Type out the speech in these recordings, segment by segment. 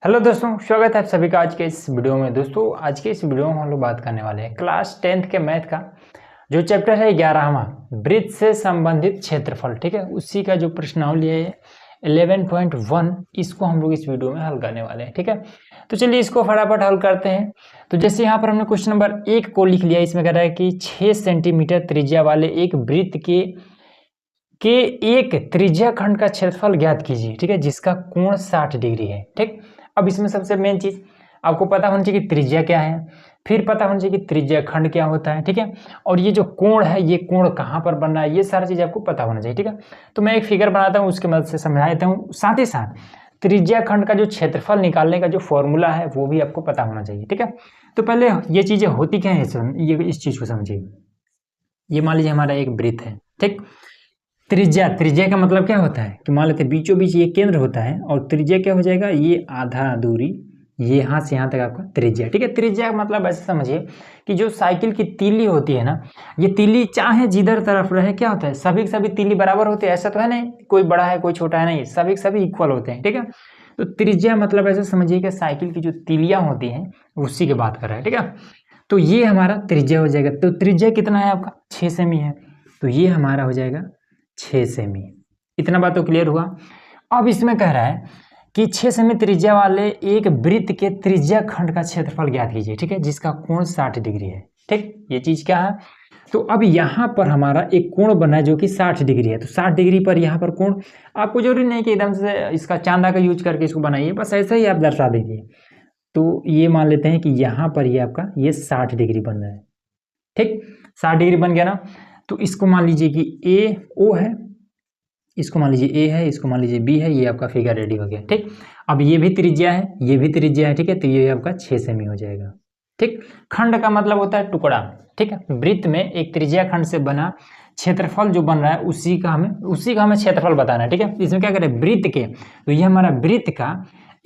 Hello दोस्तों, स्वागत है आप सभी का आज के इस वीडियो में। दोस्तों आज के इस वीडियो में हम लोग बात करने वाले हैं क्लास 10th के मैथ का जो चैप्टर है 11वां वृत्त से संबंधित क्षेत्रफल। ठीक है, उसी का जो प्रश्नावली है 11.1 इसको हम लोग इस वीडियो में हल करने वाले हैं। ठीक है, तो चलिए इसको फटाफट हल करते हैं। तो जैसे यहाँ पर हमने क्वेश्चन नंबर 1 को लिख लिया, इसमें कह रहा है कि 6 सेंटीमीटर त्रिज्या वाले एक वृत्त के एक त्रिज्या खंड का क्षेत्रफल ज्ञात कीजिए। ठीक है, जिसका कोण 60 डिग्री है। ठीक, अब इसमें सबसे मेन चीज आपको पता होनी चाहिए कि त्रिज्या क्या है, फिर पता होना चाहिए कि त्रिज्या खंड क्या होता है। ठीक है, और ये जो कोण है ये कोण कहाँ पर बन रहा है, ये सारी चीज आपको पता होना चाहिए। ठीक है, तो मैं एक फिगर बनाता हूँ, उसकी मदद से समझा देता हूँ। साथ ही साथ त्रिज्या खंड का जो क्षेत्रफल निकालने का जो फॉर्मूला है वो भी आपको पता होना चाहिए। ठीक है, तो पहले ये चीजें होती क्या है, ये इस चीज को समझिए। ये मान लीजिए हमारा एक वृत्त है। ठीक, त्रिज्या का मतलब क्या होता है कि मान लेते हैं बीचों बीच ये केंद्र होता है और त्रिज्या क्या हो जाएगा, ये आधा दूरी, ये यहाँ से यहाँ तक आपका त्रिज्या। ठीक है, त्रिज्या का मतलब ऐसे समझिए कि जो साइकिल की तीली होती है ना, ये तीली चाहे जिधर तरफ रहे क्या होता है, सभी तीली बराबर होते हैं। ऐसा तो है नहीं कोई बड़ा है कोई छोटा है, नहीं, सभी इक्वल होते हैं। ठीक है, तो त्रिज्या मतलब ऐसे समझिए कि साइकिल की जो तीलियां होती हैं उसी की बात कर रहा है। ठीक है, तो ये हमारा त्रिज्या हो जाएगा। तो त्रिज्या कितना है आपका, 6 सेमी है, तो ये हमारा हो जाएगा 6 सेमी। इतना बात तो क्लियर हुआ। अब इसमें कह रहा है कि 6 सेमी त्रिज्या वाले एक वृत्त के त्रिज्या खंड का क्षेत्रफल ज्ञात कीजिए। ठीक है, जिसका कोण 60 डिग्री है। ठीक, ये चीज क्या है, तो अब यहाँ पर हमारा एक कोण बना है जो कि 60 डिग्री है। तो 60 डिग्री पर यहाँ पर कोण, आपको जरूरी नहीं कि एकदम से इसका चांदा का यूज करके इसको बनाइए, बस ऐसा ही आप दर्शा दीजिए। तो ये मान लेते हैं कि यहाँ पर ये आपका ये 60 डिग्री बन रहा है। ठीक, 60 डिग्री बन गया ना, तो इसको मान लीजिए कि ए ओ है, इसको मान लीजिए ए है, इसको मान लीजिए बी है, ये आपका फिगर रेडी हो गया। ठीक, अब ये भी त्रिज्या है, ये भी त्रिज्या है। ठीक है, तो ये आपका 6 सेमी हो जाएगा। ठीक, खंड का मतलब होता है टुकड़ा। ठीक है, वृत्त में एक त्रिज्या खंड से बना क्षेत्रफल जो बन रहा है उसी का हमें क्षेत्रफल बताना है। ठीक है, इसमें क्या करें, वृत्त के, तो ये हमारा वृत्त का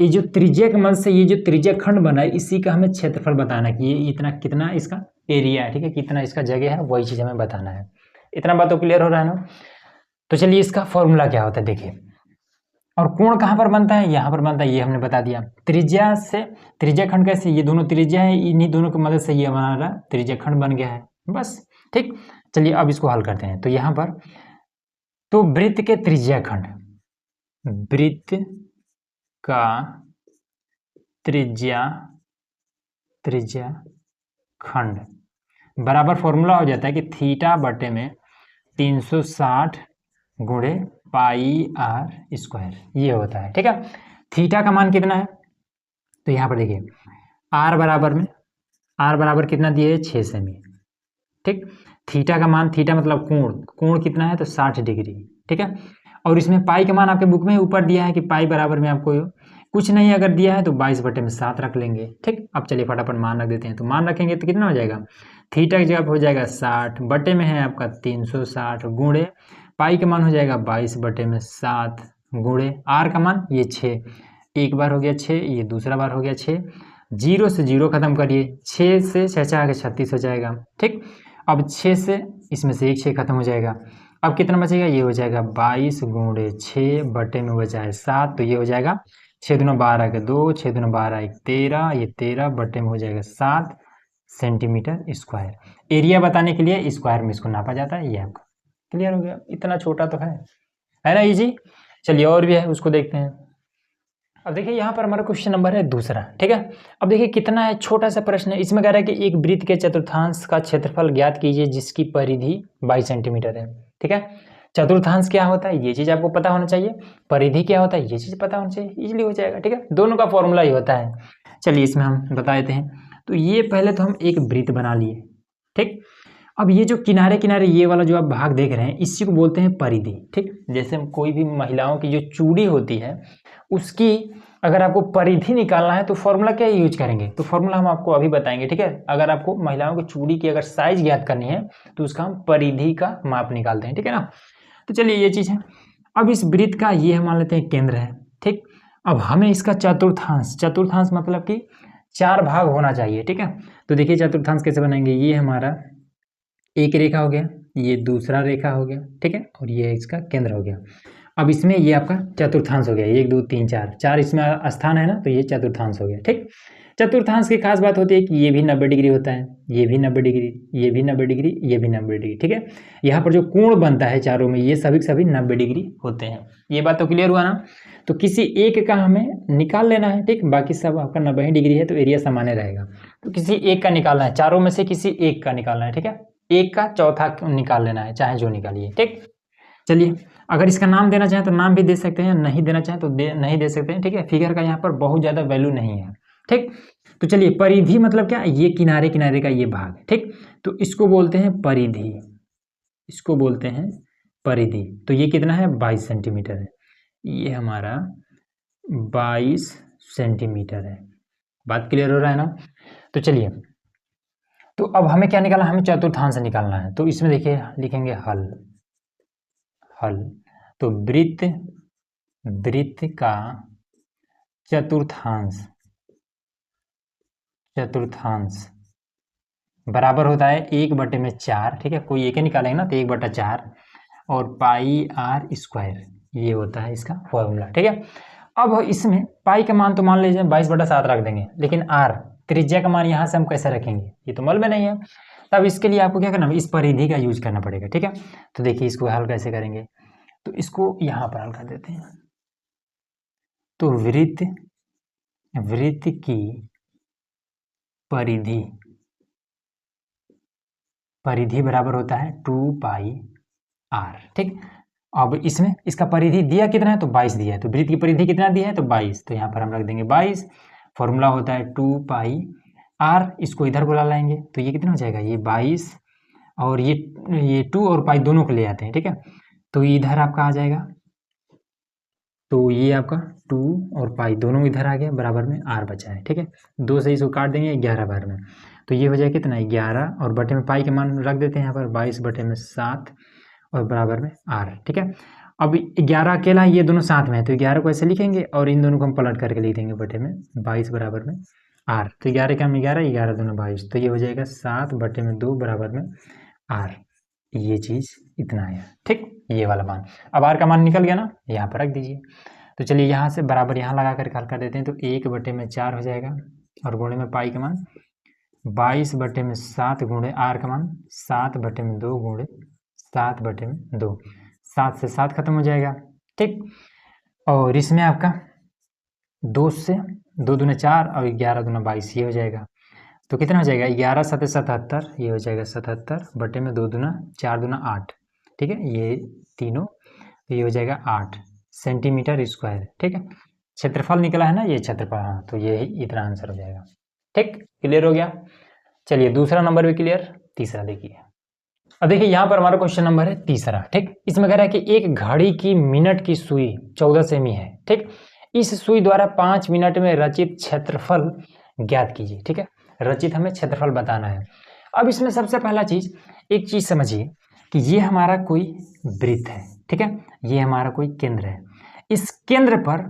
ये जो त्रिज्या के मदद से ये जो त्रिज्या खंड बना है इसी का हमें क्षेत्रफल बताना है कि ये इतना कितना इसका एरिया है। ठीक है, कितना इसका जगह है, वही चीज हमें बताना है। इतना बात तो क्लियर हो रहा है ना। तो चलिए इसका फॉर्मूला क्या होता है देखिए। और कोण कहाँ पर बनता है, यहाँ पर बनता है, ये हमने बता दिया। त्रिज्या खंड कैसे, ये दोनों त्रिज्या है, इन्हीं दोनों की मदद से ये हमारा त्रिज्या खंड बन गया है बस। ठीक, चलिए अब इसको हल करते हैं। तो यहाँ पर तो वृत्त के त्रिज्या खंड, वृत्त का त्रिज्या खंड बराबर फॉर्मूला हो जाता है कि थीटा बटे में 360 गुणे पाई आर स्क्वायर, ये होता है। ठीक है, थीटा का मान कितना है, तो यहाँ पर देखिए आर बराबर कितना दिए है, 6 सेमी। ठीक, थीटा का मान, थीटा मतलब कोण कितना है, तो 60 डिग्री। ठीक है, और इसमें पाई का मान आपके बुक में ऊपर दिया है कि पाई बराबर में आपको कुछ नहीं अगर दिया है तो 22 बटे में 7 रख लेंगे। ठीक, अब चलिए फटाफट मान रख देते हैं। तो मान रखेंगे तो कितना हो जाएगा, थीटा की जगह हो जाएगा 60 बटे में है आपका 360 गुणे पाई का मान हो जाएगा 22 बटे में 7 गुणे आर का मान ये 6, एक बार हो गया 6, ये दूसरा बार हो गया 6, 0 से 0 खत्म करिए, 6 से 6 आगे 36 हो जाएगा। ठीक, अब 6 से इसमें से एक 6 खत्म हो जाएगा, अब कितना बचेगा, ये हो जाएगा 22 गुणे 6 बटे में बचा है 7, तो ये हो जाएगा 6 दूना 12 के 2, 6 दूना 12 एक 13, ये 13 बटे में हो जाएगा 7 सेंटीमीटर स्क्वायर। एरिया बताने के लिए स्क्वायर में इसको नापा जाता है। ये आपका क्लियर हो गया, इतना छोटा तो है ना, इजी। चलिए और भी है, उसको देखते हैं। अब देखिए यहाँ पर हमारा क्वेश्चन नंबर है दूसरा। ठीक है, अब देखिए कितना है, छोटा सा प्रश्न है। इसमें कह रहा है कि एक वृत्त के चतुर्थांश का क्षेत्रफल ज्ञात कीजिए जिसकी परिधि 22 सेंटीमीटर है। ठीक है, चतुर्थांश क्या होता है ये चीज आपको पता होना चाहिए, परिधि क्या होता है ये चीज पता होना चाहिए, इजीली हो जाएगा। ठीक है, दोनों का फॉर्मूला ही होता है। चलिए इसमें हम बता देते हैं। तो ये पहले तो हम एक वृत्त बना लिए। ठीक, अब ये जो किनारे किनारे ये वाला जो आप भाग देख रहे हैं इसी को बोलते हैं परिधि। ठीक, जैसे कोई भी महिलाओं की जो चूड़ी होती है उसकी अगर आपको परिधि निकालना है तो फॉर्मूला क्या यूज करेंगे, तो फॉर्मूला हम आपको अभी बताएंगे। ठीक है, अगर आपको महिलाओं की चूड़ी की अगर साइज ज्ञात करनी है तो उसका हम परिधि का माप निकालते हैं। ठीक है ना, तो चलिए ये चीज है। अब इस वृत्त का ये हम मान लेते हैं केंद्र है। ठीक, अब हमें इसका चतुर्थांश मतलब कि 4 भाग होना चाहिए। ठीक है, तो देखिए चतुर्थांश कैसे बनाएंगे, ये हमारा एक रेखा हो गया, ये दूसरा रेखा हो गया। ठीक है, और ये इसका केंद्र हो गया। अब इसमें ये आपका चतुर्थांश हो गया, 1 2 3 4, 4 इसमें स्थान है ना, तो ये चतुर्थांश हो गया। ठीक, चतुर्थांश की खास बात होती है कि ये भी 90 डिग्री होता है, ये भी 90 डिग्री, ये भी 90 डिग्री, ये भी 90 डिग्री। ठीक है, यहाँ पर जो कोण बनता है चारों में, ये सभी के सभी 90 डिग्री होते हैं। ये बात तो क्लियर हुआ ना। तो किसी एक का हमें निकाल लेना है। ठीक, बाकी सब आपका 90 ही डिग्री है तो एरिया सामान्य रहेगा। तो किसी एक का निकालना है, चारों में से किसी एक का निकालना है। ठीक है, एक का चौथा निकाल लेना है, चाहे जो निकालिए। ठीक, चलिए, अगर इसका नाम देना चाहें तो नाम भी दे सकते हैं, नहीं देना चाहें तो नहीं दे सकते हैं। ठीक है, फिगर का यहाँ पर बहुत ज़्यादा वैल्यू नहीं है। ठीक, तो चलिए, परिधि मतलब क्या, ये किनारे किनारे का ये भाग। ठीक, तो इसको बोलते हैं परिधि, इसको बोलते हैं परिधि। तो ये कितना है, 22 सेंटीमीटर है, ये हमारा 22 सेंटीमीटर है। बात क्लियर हो रहा है ना। तो चलिए, तो अब हमें क्या निकालना है, हमें चतुर्थांश निकालना है। तो इसमें देखिए लिखेंगे हल, हल। तो वृत्त का चतुर्थांश, चतुर्थांश बराबर होता है 1/4। ठीक है, कोई एक ही निकालेंगे ना, तो 1/4 और पाई आर स्क्वायर, ये होता है इसका फॉर्मूला। ठीक है, अब इसमें पाई का मान तो मान लीजिए 22/7 रख देंगे, लेकिन आर त्रिज्या का मान यहाँ से हम कैसे रखेंगे, ये तो मल में नहीं है। तब इसके लिए आपको क्या करना है, इस परिधि का यूज करना पड़ेगा। ठीक है, तो देखिए इसको हल कैसे करेंगे, तो इसको यहाँ पर हल कर देते हैं। तो वृत्त की परिधि, परिधि बराबर होता है 2 पाई आर। ठीक, अब इसमें इसका परिधि दिया कितना है, तो 22 दिया है। तो वृत्त की परिधि कितना दिया है, तो 22। तो यहाँ पर हम रख देंगे 22। फॉर्मूला होता है 2 पाई आर, इसको इधर बुला लाएंगे तो ये कितना हो जाएगा, ये 22 और ये 2 और पाई दोनों को ले आते हैं। ठीक है, तो इधर आपका आ जाएगा, तो ये आपका 2 और पाई दोनों इधर आ गया, बराबर में आर बचा है। ठीक है, 2 से इसको काट देंगे 11 बार में, तो ये हो जाएगा कितना, 11 और बटे में पाई के मान रख देते हैं यहाँ पर 22/7 और बराबर में आर। ठीक है, अब 11 अकेला, ये दोनों साथ में है, तो 11 को ऐसे लिखेंगे और इन दोनों को हम पलट करके लिख देंगे बटे में 22 बराबर में आर। तो 11 का हम 11, 11 दूना 22, तो ये हो जाएगा 7/2 बराबर में आर। ये चीज़ इतना है। ठीक, ये वाला मान। अब आर का मान निकल गया ना, यहाँ पर रख दीजिए। तो चलिए यहाँ से बराबर यहाँ लगा कर हल कर देते हैं, तो 1/4 हो जाएगा और गुणे में पाई का मान 22/7 गुणे आर का मान 7/2 गुणे 7/2, 7 से 7 खत्म हो जाएगा। ठीक, और इसमें आपका 2 से 2 दूना 4 और 11 दूना 22, ये हो जाएगा। तो कितना हो जाएगा, 11 7 77, ये हो जाएगा 77 बटे में 2 दूना 4 दूना 8। ठीक है, ये तीनों, तो ये हो जाएगा 8 सेंटीमीटर स्क्वायर। ठीक है, क्षेत्रफल निकला है ना, ये क्षेत्रफल। हाँ, तो ये इतना आंसर हो जाएगा। ठीक, क्लियर हो गया। चलिए दूसरा नंबर भी क्लियर। तीसरा देखिए, अब देखिए यहाँ पर हमारा क्वेश्चन नंबर है तीसरा। ठीक, इसमें कह रहा है कि एक घड़ी की मिनट की सुई 14 सेमी है। ठीक, इस सुई द्वारा 5 मिनट में रचित क्षेत्रफल ज्ञात कीजिए। ठीक है, रचित हमें क्षेत्रफल बताना है। अब इसमें सबसे पहला चीज, एक चीज समझिए कि ये हमारा कोई वृत्त है। ठीक है, ये हमारा कोई केंद्र है। इस केंद्र पर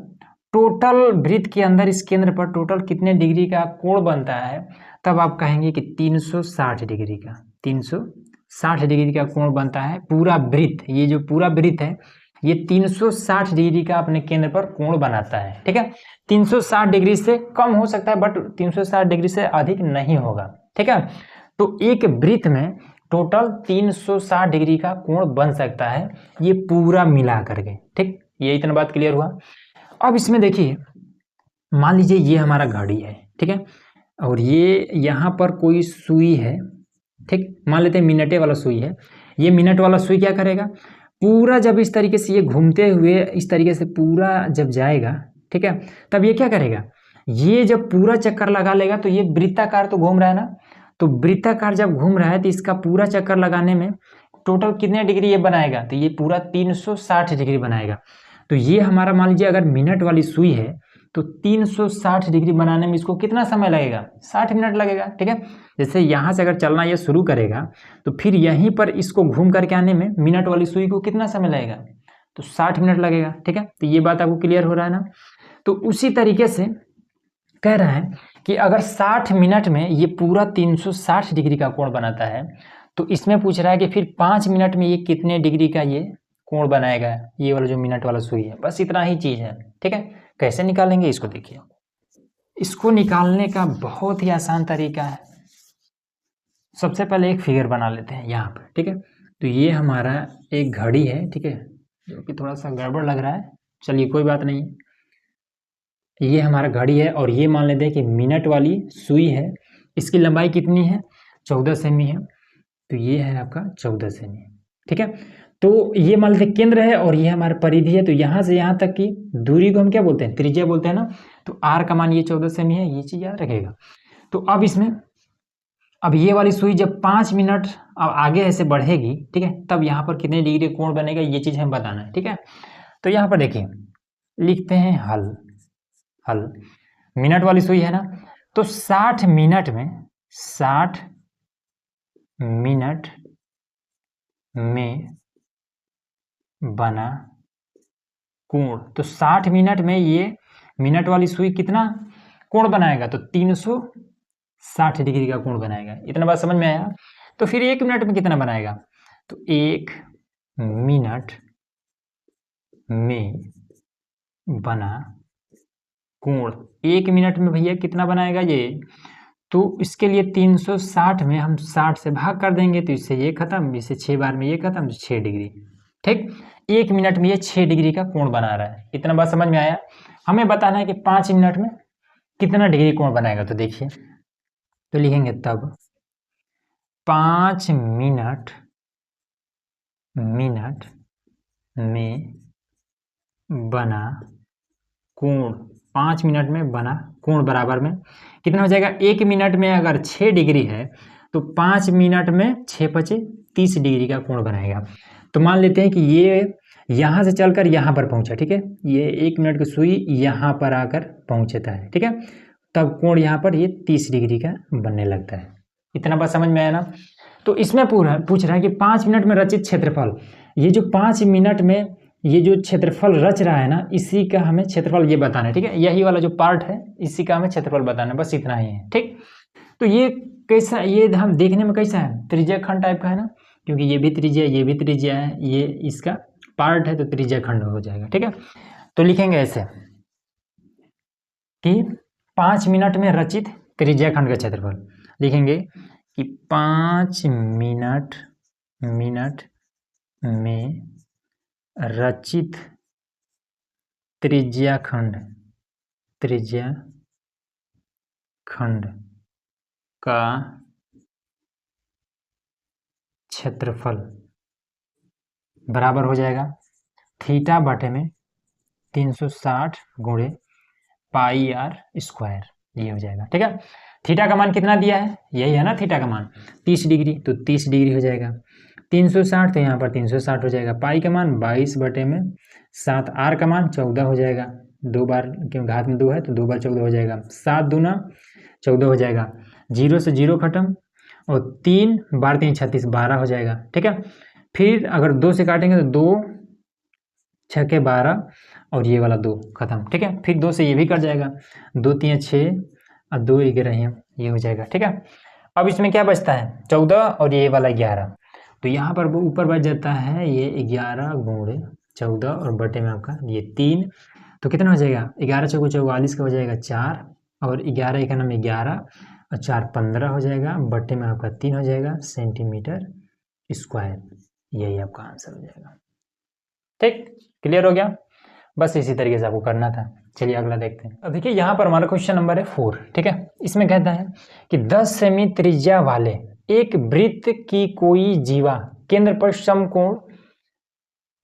टोटल, वृत्त के अंदर इस केंद्र पर टोटल कितने डिग्री का कोण बनता है, तब आप कहेंगे कि 360 डिग्री का, 360 डिग्री का कोण बनता है पूरा वृत्त। ये जो पूरा वृत्त है ये 360 डिग्री का अपने केंद्र पर कोण बनाता है। ठीक है, 360 डिग्री से कम हो सकता है, बट 360 डिग्री से अधिक नहीं होगा। ठीक है, तो एक वृत्त में टोटल 360 डिग्री का कोण बन सकता है, ये पूरा मिला करके। ठीक, ये इतना बात क्लियर हुआ। अब इसमें देखिए, मान लीजिए ये हमारा घड़ी है। ठीक है, और ये यहाँ पर कोई सुई है। ठीक, मान लेते हैं मिनटे वाला सुई है। ये मिनट वाला सुई क्या करेगा, पूरा जब इस तरीके से ये घूमते हुए इस तरीके से पूरा जब जाएगा, ठीक है, तब ये क्या करेगा, ये जब पूरा चक्कर लगा लेगा, तो ये वृत्ताकार तो घूम रहा है ना, तो वृत्ताकार जब घूम रहा है तो इसका पूरा चक्कर लगाने में टोटल कितने डिग्री ये बनाएगा, तो ये पूरा 360 डिग्री बनाएगा। तो ये हमारा मान लीजिए अगर मिनट वाली सुई है तो 360 डिग्री बनाने में इसको कितना समय लगेगा, 60 मिनट लगेगा। ठीक है, जैसे यहाँ से अगर चलना ये शुरू करेगा तो फिर यहीं पर इसको घूम करके आने में मिनट वाली सुई को कितना समय लगेगा, तो 60 मिनट लगेगा। ठीक है, तो ये बात आपको क्लियर हो रहा है ना। तो उसी तरीके से कह रहा है कि अगर 60 मिनट में ये पूरा 360 डिग्री का कोण बनाता है, तो इसमें पूछ रहा है कि फिर 5 मिनट में ये कितने डिग्री का ये कोण बनाएगा ये वाला जो मिनट वाला सुई है, बस इतना ही चीज़ है। ठीक है, कैसे निकालेंगे इसको देखिए। इसको निकालने का बहुत ही आसान तरीका है। सबसे पहले एक फिगर बना लेते हैं यहाँ पर। ठीक है, तो ये हमारा एक घड़ी है, ठीक है, जो कि थोड़ा सा गड़बड़ लग रहा है, चलिए कोई बात नहीं। ये हमारा घड़ी है और ये मान लेते हैं कि मिनट वाली सुई है। इसकी लंबाई कितनी है? 14 सेमी है। तो ये है आपका 14 सेमी। ठीक है, तो ये मान लेते केंद्र है और ये हमारा परिधि है। तो यहाँ से यहाँ तक की दूरी को हम क्या बोलते हैं? त्रिज्या बोलते हैं ना। तो आर का मान ये 14 सेमी है, ये चीज़ याद रखेगा। तो अब इसमें अब ये वाली सुई जब 5 मिनट अब आगे ऐसे बढ़ेगी, ठीक है, तब यहाँ पर कितने डिग्री कोण बनेगा ये चीज़ हमें बताना है। ठीक है, तो यहाँ पर देखिए लिखते हैं हल। हल मिनट वाली सुई है ना, तो 60 मिनट में बना कोण। तो 60 मिनट में ये मिनट वाली सुई कितना कोण बनाएगा? तो 360 डिग्री का कोण बनाएगा। इतना बात समझ में आया? तो फिर 1 मिनट में कितना बनाएगा? तो 1 मिनट में बना कोण, 1 मिनट में भैया कितना बनाएगा ये? तो इसके लिए 360 में हम 60 से भाग कर देंगे, तो इससे ये खत्म, इससे 6 बार में ये खत्म, तो 6 डिग्री। ठीक, 1 मिनट में ये 6 डिग्री का कोण बना रहा है। इतना बात समझ में आया? हमें बताना है कि 5 मिनट में कितना डिग्री कोण बनाएगा। तो देखिए, तो लिखेंगे तब 5 मिनट में बना कोण, 5 मिनट में बना कोण बराबर में कितना हो जाएगा? 1 मिनट में अगर 6 डिग्री है तो 5 मिनट में 6 पचे 30 डिग्री का कोण बनाएगा। तो मान लेते हैं कि ये यहाँ से चलकर यहाँ पर पहुँचा। ठीक है, ये 1 मिनट की सुई यहाँ पर आकर पहुँचता है। ठीक है, तब कोण यहाँ पर ये 30 डिग्री का बनने लगता है। इतना बात समझ में आया ना? तो इसमें पूछ रहा है कि 5 मिनट में रचित क्षेत्रफल, ये जो 5 मिनट में ये जो क्षेत्रफल रच रहा है ना, इसी का हमें क्षेत्रफल ये बताना है। ठीक है, यही वाला जो पार्ट है इसी का हमें क्षेत्रफल बताना है, बस इतना ही है। ठीक, तो ये कैसा, ये हम देखने में कैसा है? त्रिज्या खंड टाइप का है ना, क्योंकि ये भी त्रिज्या ये भी त्रिज्या है, ये इसका पार्ट है, तो त्रिज्या खंड हो जाएगा। ठीक है, तो लिखेंगे ऐसे कि 5 मिनट में रचित त्रिज्या खंड का क्षेत्रफल, लिखेंगे कि 5 मिनट में रचित त्रिज्या खंड का क्षेत्रफल बराबर हो जाएगा थीटा बटे में 360 गुणे पाई आर स्क्वायर, ये हो जाएगा। ठीक है, थीटा का मान कितना दिया है? यही है ना थीटा का मान, 30 डिग्री, तो 30 डिग्री हो जाएगा। 360 तो यहाँ पर 360 हो जाएगा। पाई का मान 22 बटे में 7, आर का मान 14 हो जाएगा। 2 बार क्यों, घात में 2 है तो 2 बार 14 हो जाएगा। 7 दूना 14 हो जाएगा, 0 से 0 खत्म, और 3 बार 3 36, 12 हो जाएगा। ठीक है, फिर अगर 2 से काटेंगे तो 2 6 12 और ये वाला 2 खत्म। ठीक है, फिर 2 से ये भी कट जाएगा, 2 3 6 और 2 11, ये हो जाएगा। ठीक है, अब इसमें क्या बचता है? 14 और ये वाला 11, तो यहाँ पर वो ऊपर बच जाता है ये 11 गुणे 14 और बटे में आपका ये 3, तो कितना हो जाएगा? 11 चौको 44 का हो जाएगा 4, और 11 एक नाम 11 और 4 15 हो जाएगा, बटे में आपका 3 हो जाएगा सेंटीमीटर स्क्वायर। यही आपका आंसर हो जाएगा। ठीक, क्लियर हो गया? बस इसी तरीके से आपको करना था। चलिए अगला देखते हैं। अब देखिए यहाँ पर हमारा क्वेश्चन नंबर है 4। ठीक है, इसमें कहता है कि 10 सेमी त्रिज्या वाले एक वृत्त की कोई जीवा केंद्र पर समकोण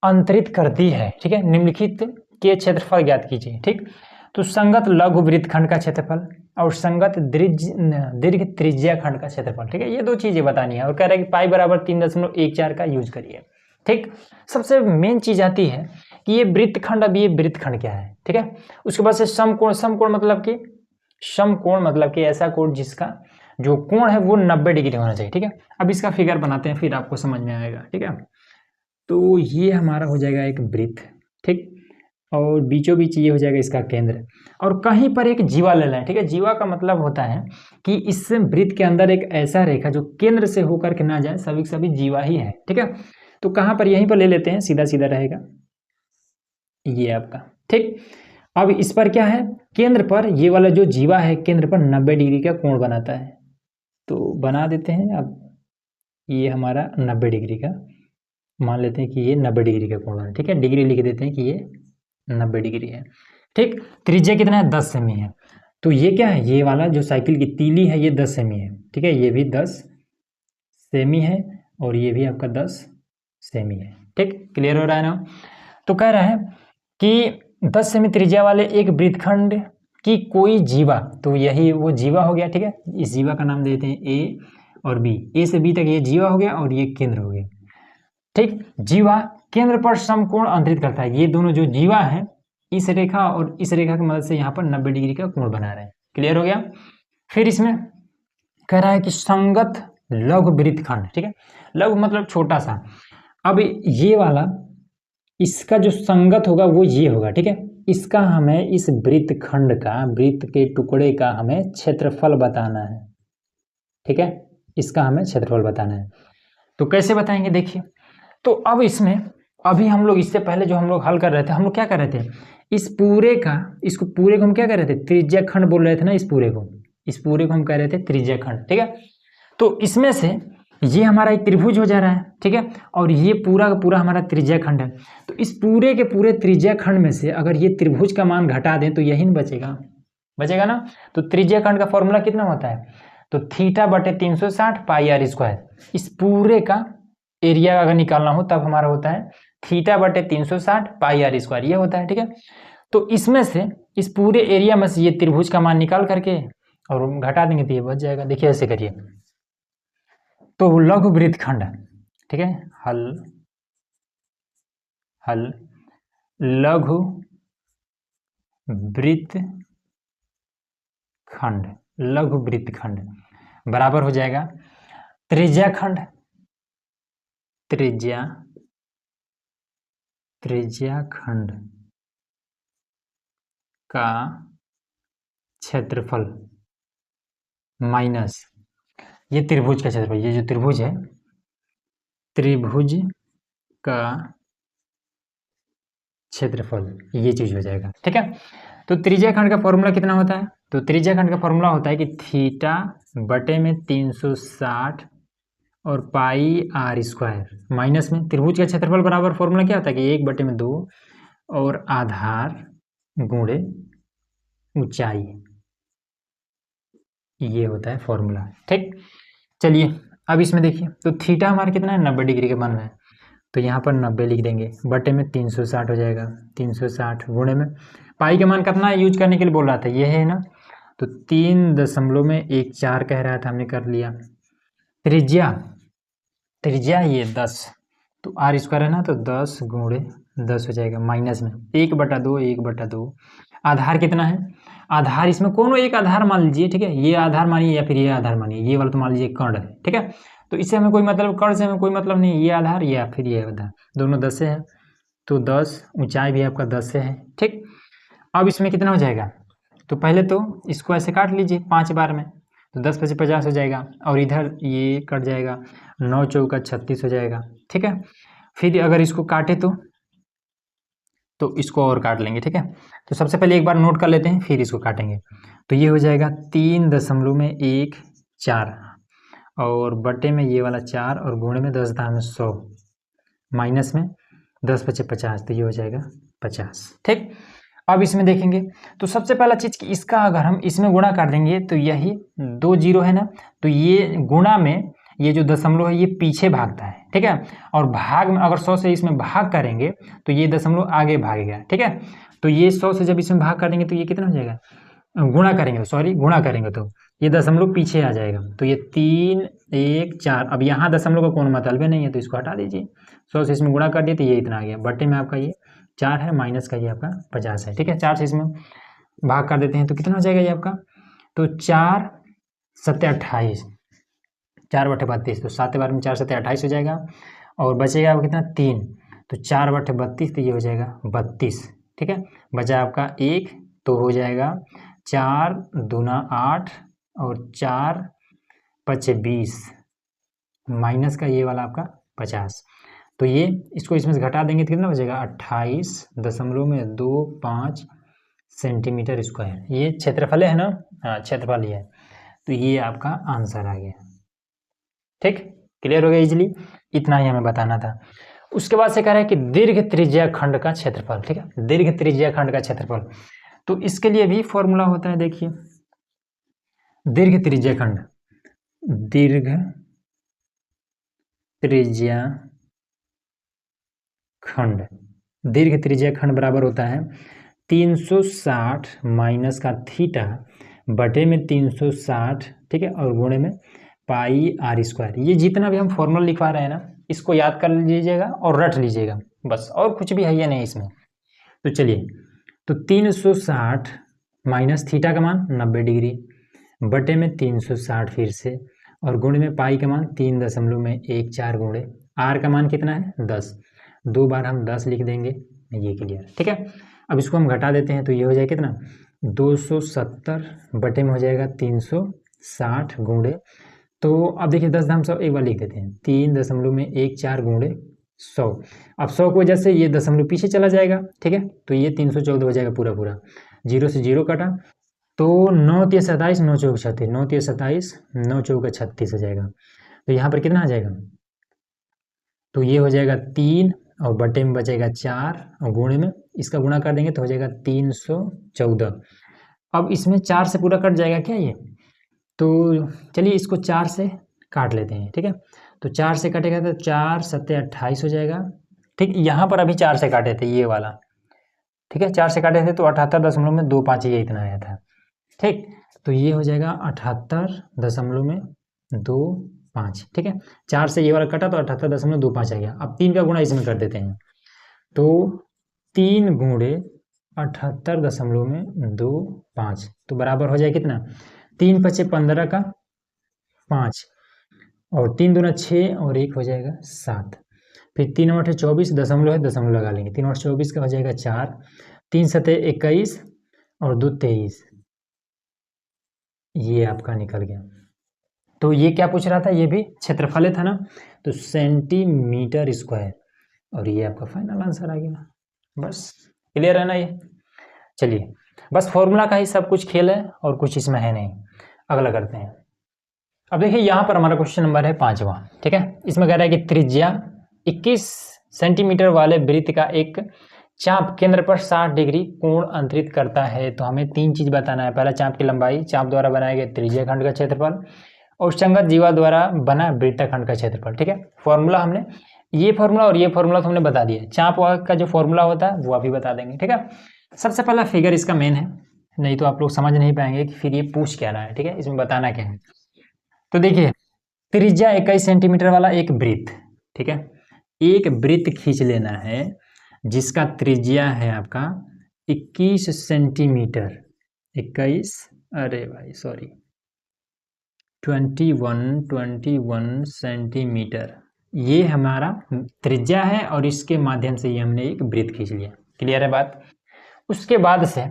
अंतरित करती है। ठीक है, निम्नलिखित के क्षेत्रफल ज्ञात कीजिए। ठीक, तो संगत लघु वृत्तखंड का क्षेत्रफल और संगत दीर्घ त्रिज्या खंड का क्षेत्रफल। ठीक है, ये 2 चीजें बतानी है, और कह रहा है कि पाई बराबर 3.14 का यूज करिए। ठीक, सबसे मेन चीज आती है कि ये वृत्तखंड, अब ये वृत्तखंड क्या है? ठीक है, उसके बाद से समकोण। समकोण मतलब कि ऐसा कोण जिसका जो कोण है वो 90 डिग्री होना चाहिए। ठीक है, अब इसका फिगर बनाते हैं, फिर आपको समझ में आएगा। ठीक है, तो ये हमारा हो जाएगा एक वृत्त। ठीक, और बीचों बीच ये हो जाएगा इसका केंद्र, और कहीं पर एक जीवा ले लें। ठीक है, जीवा का मतलब होता है कि इस वृत्त के अंदर एक ऐसा रेखा जो केंद्र से होकर के ना जाए, सभी जीवा ही है। ठीक है, तो कहाँ पर, यहीं पर ले लेते हैं, सीधा सीधा रहेगा ये आपका। ठीक, अब इस पर क्या है, केंद्र पर ये वाला जो जीवा है केंद्र पर 90 डिग्री का कोण बनाता है, तो बना देते हैं। अब ये हमारा 90 डिग्री का मान लेते हैं कि ये 90 डिग्री का कोण बना, ठीक है, डिग्री लिख देते हैं कि ये 90 डिग्री है। ठीक, त्रिज्या कितना है, 10 सेमी है। तो ये क्या है, ये वाला जो साइकिल की तीली है ये 10 सेमी है, ठीक है, ये भी 10 सेमी है और ये भी आपका 10 सेमी है। ठीक, क्लियर हो रहा है ना। तो कह रहा है कि 10 सेमी त्रिज्या वाले एक वृत्तखंड की कोई जीवा, तो यही वो जीवा हो गया। ठीक है, इस जीवा का नाम देते हैं ए और बी, ए से बी तक ये जीवा हो गया और ये केंद्र हो गया। ठीक, जीवा केंद्र पर समकोण अंतरित करता है। ये दोनों जो जीवा है इस रेखा और इस रेखा की मदद से यहाँ पर 90 डिग्री का कोण बना रहे हैं। क्लियर हो गया। फिर इसमें कह रहा है कि संगत लघु वृत्तखंड, ठीक है, लघु मतलब छोटा सा। अब ये वाला इसका जो संगत होगा वो ये होगा, ठीक है, इसका हमें इस वृत्तखंड का, वृत्त के टुकड़े का हमें क्षेत्रफल बताना है। ठीक है, इसका हमें क्षेत्रफल बताना है। तो कैसे बताएंगे, देखिए। तो अब इसमें अभी हम लोग इससे पहले जो हम लोग हल कर रहे थे, हम लोग क्या कर रहे थे, इस पूरे का, इसको पूरे को हम क्या कर रहे थे, त्रिज्या खंड बोल रहे थे ना, इस पूरे को हम कह रहे थे त्रिज्या खंड। ठीक है, तो इसमें से ये हमारा एक त्रिभुज हो जा रहा है, ठीक है, और ये पूरा का पूरा हमारा त्रिज्या खंड है। तो इस पूरे के पूरे त्रिज्या खंड में से अगर ये त्रिभुज का मान घटा दें तो यही बचेगा ना। तो त्रिज्या खंड का फॉर्मूला कितना होता है, तो थीटा बटे 360 पाई आर स्क्वायर। इस पूरे का एरिया अगर निकालना हो तब हमारा होता है थीटा बटे 360 पाई आर स्क्वायर, ये होता है। ठीक है, तो इसमें से, इस पूरे एरिया में से ये त्रिभुज का मान निकाल करके और घटा देंगे तो ये बच जाएगा। देखिए ऐसे करिए, तो लघु वृत्तखंड, ठीक है, हल लघु वृत्तखंड बराबर हो जाएगा त्रिज्या खंड का क्षेत्रफल माइनस ये त्रिभुज का क्षेत्रफल, ये जो त्रिभुज है, त्रिभुज का क्षेत्रफल, ये चीज हो जाएगा। ठीक है, तो त्रिज्या खंड का फॉर्मूला कितना होता है, तो त्रिज्या खंड का फॉर्मूला होता है कि थीटा बटे में 360 और पाई आर स्क्वायर माइनस में त्रिभुज का क्षेत्रफल बराबर फॉर्मूला क्या होता है कि 1/2 और आधार गुणे ऊंचाई, ये होता है फॉर्मूला। ठीक, चलिए अब इसमें देखिए, तो थीटा हमारा कितना है, 90 डिग्री का बन रहा है, तो यहाँ पर 90 लिख देंगे, बटे में 360 हो जाएगा, 360 गुणे में पाई का मान कितना यूज करने के लिए बोल रहा था, ये है ना, तो 3.14 कह रहा था, हमने कर लिया। त्रिज्या ये 10, तो आर स्क्वायर है ना, तो 10 गुणे 10 हो जाएगा, माइनस में 1/2 आधार कितना है, आधार इसमें कोनो एक आधार मान लीजिए। ठीक है, ये आधार मानिए या फिर ये आधार मानिए, ये वाला तो मान लीजिए कर्ण है। ठीक है, तो इससे हमें कोई मतलब, कर्ण से हमें कोई मतलब नहीं, ये आधार या फिर ये आधार, दोनों 10 से है, तो 10, ऊंचाई भी आपका 10 से है। ठीक, अब इसमें कितना हो जाएगा, तो पहले तो इसको ऐसे काट लीजिए 5 बार में, तो 10 × 5 = 50 हो जाएगा, और इधर ये कट जाएगा, 9 × 4 = 36 हो जाएगा। ठीक है, फिर अगर इसको काटे तो इसको और काट लेंगे। ठीक है, तो सबसे पहले एक बार नोट कर लेते हैं, फिर इसको काटेंगे। तो ये हो जाएगा 3.14 और बटे में ये वाला 4 और गुणे में 10 × 100 माइनस में 10 × 5 = 50, तो ये हो जाएगा 50। ठीक, अब इसमें देखेंगे तो सबसे पहला चीज़ कि इसका अगर हम इसमें गुणा कर देंगे तो यही 2 0 है ना, तो ये गुणा में ये जो दशमलव है ये पीछे भागता है। ठीक है, और भाग में अगर 100 से इसमें भाग करेंगे तो ये दशमलव आगे भागेगा। ठीक है, तो ये 100 से जब इसमें भाग करेंगे तो ये कितना हो जाएगा, गुणा करेंगे तो ये दशमलव पीछे आ जाएगा, तो ये 3 1 4। अब यहाँ दशमलव का कोई मतलब नहीं है तो इसको हटा दीजिए, 100 से इसमें गुणा कर दिए तो ये इतना आ गया, बटे में आपका ये 4 है, माइनस का ये आपका 50 है। ठीक है, 4 से इसमें भाग कर देते हैं तो कितना हो जाएगा ये आपका, तो 4 × 7 = 28, 4/32, तो 7 बार में 4 × 7 = 28 हो जाएगा, और बचेगा आपका कितना 3, तो 4/32, तो ये हो जाएगा 32। ठीक है, बचा आपका 1, तो हो जाएगा 4 दूना 8 और 4 × 5 = 20 माइनस का ये वाला आपका 50। तो ये इसको इसमें से घटा देंगे तो कितना बचेगा 28.25 सेंटीमीटर स्क्वायर। ये क्षेत्रफल है ना, हाँ क्षेत्रफल ये है। तो ये आपका आंसर आ गया। ठीक, क्लियर हो गया इजीली, इतना ही हमें बताना था। उसके बाद से कह रहा है कि दीर्घ त्रिज्या खंड का क्षेत्रफल। ठीक है, दीर्घ त्रिज्या खंड का क्षेत्रफल, तो इसके लिए भी फॉर्मूला होता है। देखिए दीर्घ त्रिज्या खंड, दीर्घ त्रिज्या खंड, दीर्घ त्रिज्या खंड बराबर होता है 360 माइनस का थीटा बटे में 360, ठीक है, और गुणे में पाई आर स्क्वायर। ये जितना भी हम फॉर्मूला लिखवा रहे हैं ना, इसको याद कर लीजिएगा और रट लीजिएगा बस, और कुछ भी है या नहीं इसमें। तो चलिए, तो 360 माइनस थीटा का मान 90 डिग्री बटे में 360 फिर से, और गुणे में पाई का मान 3.14 गुणे आर का मान कितना है 10, 2 बार हम 10 लिख देंगे, ये क्लियर। ठीक है, अब इसको हम घटा देते हैं तो ये हो जाएगा कितना 270 बटे में हो जाएगा 360 गुणे, तो अब देखिए 10 धाम 100 एक बार लिख देते हैं, 3.14 गुणे 100। अब 100 की वजह से ये दशमलव पीछे चला जाएगा। ठीक है, तो ये 314 हो जाएगा पूरा पूरा, 0 से 0 कटा, तो 9 3 27, 9 चौक 36, 9 3 27, 9 चौक 36 हो जाएगा। तो यहाँ पर कितना आ जाएगा, तो ये हो जाएगा 3 और बटे में बचेगा 4 और गुणे में इसका गुणा कर देंगे तो हो जाएगा 314। अब इसमें 4 से पूरा कट जाएगा क्या ये, तो चलिए इसको 4 से काट लेते हैं। ठीक है, तो 4 से कटेगा तो 4 7 28 हो जाएगा। ठीक, यहाँ पर अभी 4 से काटे थे ये वाला, ठीक है, 4 से काटे थे तो 78.25 ये इतना आया था। ठीक, तो ये हो जाएगा 78.25। ठीक है, 4 से ये वाला कटा तो 78.25 आ गया। अब 3 का गुणा इसमें कर देते हैं, तो 3 गुणे 78.25 तो बराबर हो जाए कितना, 3 पचे 15 का 5, और 3 दूना 6 और 1 हो जाएगा 7, फिर 3 8 24 दशमलव है, दशमलव लगा लेंगे, 3 8 24 का हो जाएगा 4, 3 7 21 और 2 23, ये आपका निकल गया। तो ये क्या पूछ रहा था, ये भी क्षेत्रफल था ना, तो सेंटीमीटर स्क्वायर, और ये आपका फाइनल आंसर आ गया। बस क्लियर है ना ये। चलिए, बस फॉर्मूला का ही सब कुछ खेल है और कुछ इसमें है नहीं। अगला करते हैं। अब देखिए यहाँ पर हमारा क्वेश्चन नंबर है 5वां। ठीक है, इसमें कह रहा है कि त्रिज्या 21 सेंटीमीटर वाले वृत्त का एक चाप केंद्र पर 60 डिग्री कोण अंतरित करता है। तो हमें 3 चीज बताना है। पहला, चाप की लंबाई, चाप द्वारा बनाए गए त्रिज्या खंड का क्षेत्रफल, और संगत जीवा द्वारा बना वृत्तखंड का क्षेत्रफल। ठीक है, फॉर्मूला हमने ये फॉर्मूला और ये फॉर्मूला तो हमने बता दिया। चाप का जो फॉर्मूला होता है वो अभी बता देंगे। ठीक है, सबसे पहला फिगर इसका मेन है, नहीं तो आप लोग समझ नहीं पाएंगे कि फिर ये पूछ क्या रहा है। ठीक है, इसमें बताना क्या है। तो देखिए, त्रिज्या 21 सेंटीमीटर वाला एक वृत्त, ठीक है, एक वृत्त खींच लेना है जिसका त्रिज्या है आपका 21 सेंटीमीटर, 21, अरे भाई सॉरी 21 सेंटीमीटर, ये हमारा त्रिज्या है और इसके माध्यम से ये हमने एक वृत्त खींच लिया। क्लियर है बात। उसके बाद से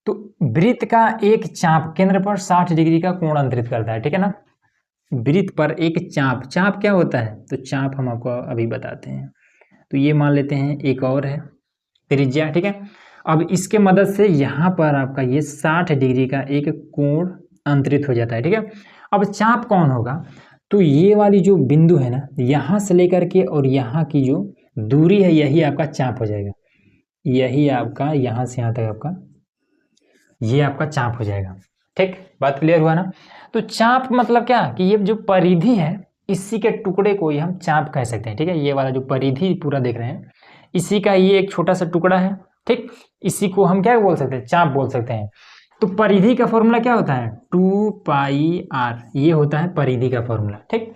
तो वृत्त का एक चाप केंद्र पर 60 डिग्री का कोण अंतरित करता है। ठीक है ना, वृत्त पर एक चाप, चाप क्या होता है, तो चाप हम आपको अभी बताते हैं। तो ये मान लेते हैं एक और है त्रिज्या। ठीक है, अब इसके मदद से यहाँ पर आपका ये 60 डिग्री का एक कोण अंतरित हो जाता है। ठीक है, अब चाप कौन होगा, तो ये वाली जो बिंदु है ना, यहाँ से लेकर के और यहाँ की जो दूरी है यही आपका चाप हो जाएगा। यही आपका यहाँ से यहाँ तक आपका ये आपका चाप हो जाएगा। ठीक, बात क्लियर हुआ ना। तो चाप मतलब क्या कि ये जो परिधि है इसी के टुकड़े को ही हम चाप कह सकते हैं। ठीक है, ये वाला जो परिधि पूरा देख रहे हैं इसी का ये एक छोटा सा टुकड़ा है। ठीक, इसी को हम क्या बोल सकते हैं, चाप बोल सकते हैं। तो परिधि का फॉर्मूला क्या होता है, 2 पाई आर, ये होता है परिधि का फॉर्मूला। ठीक,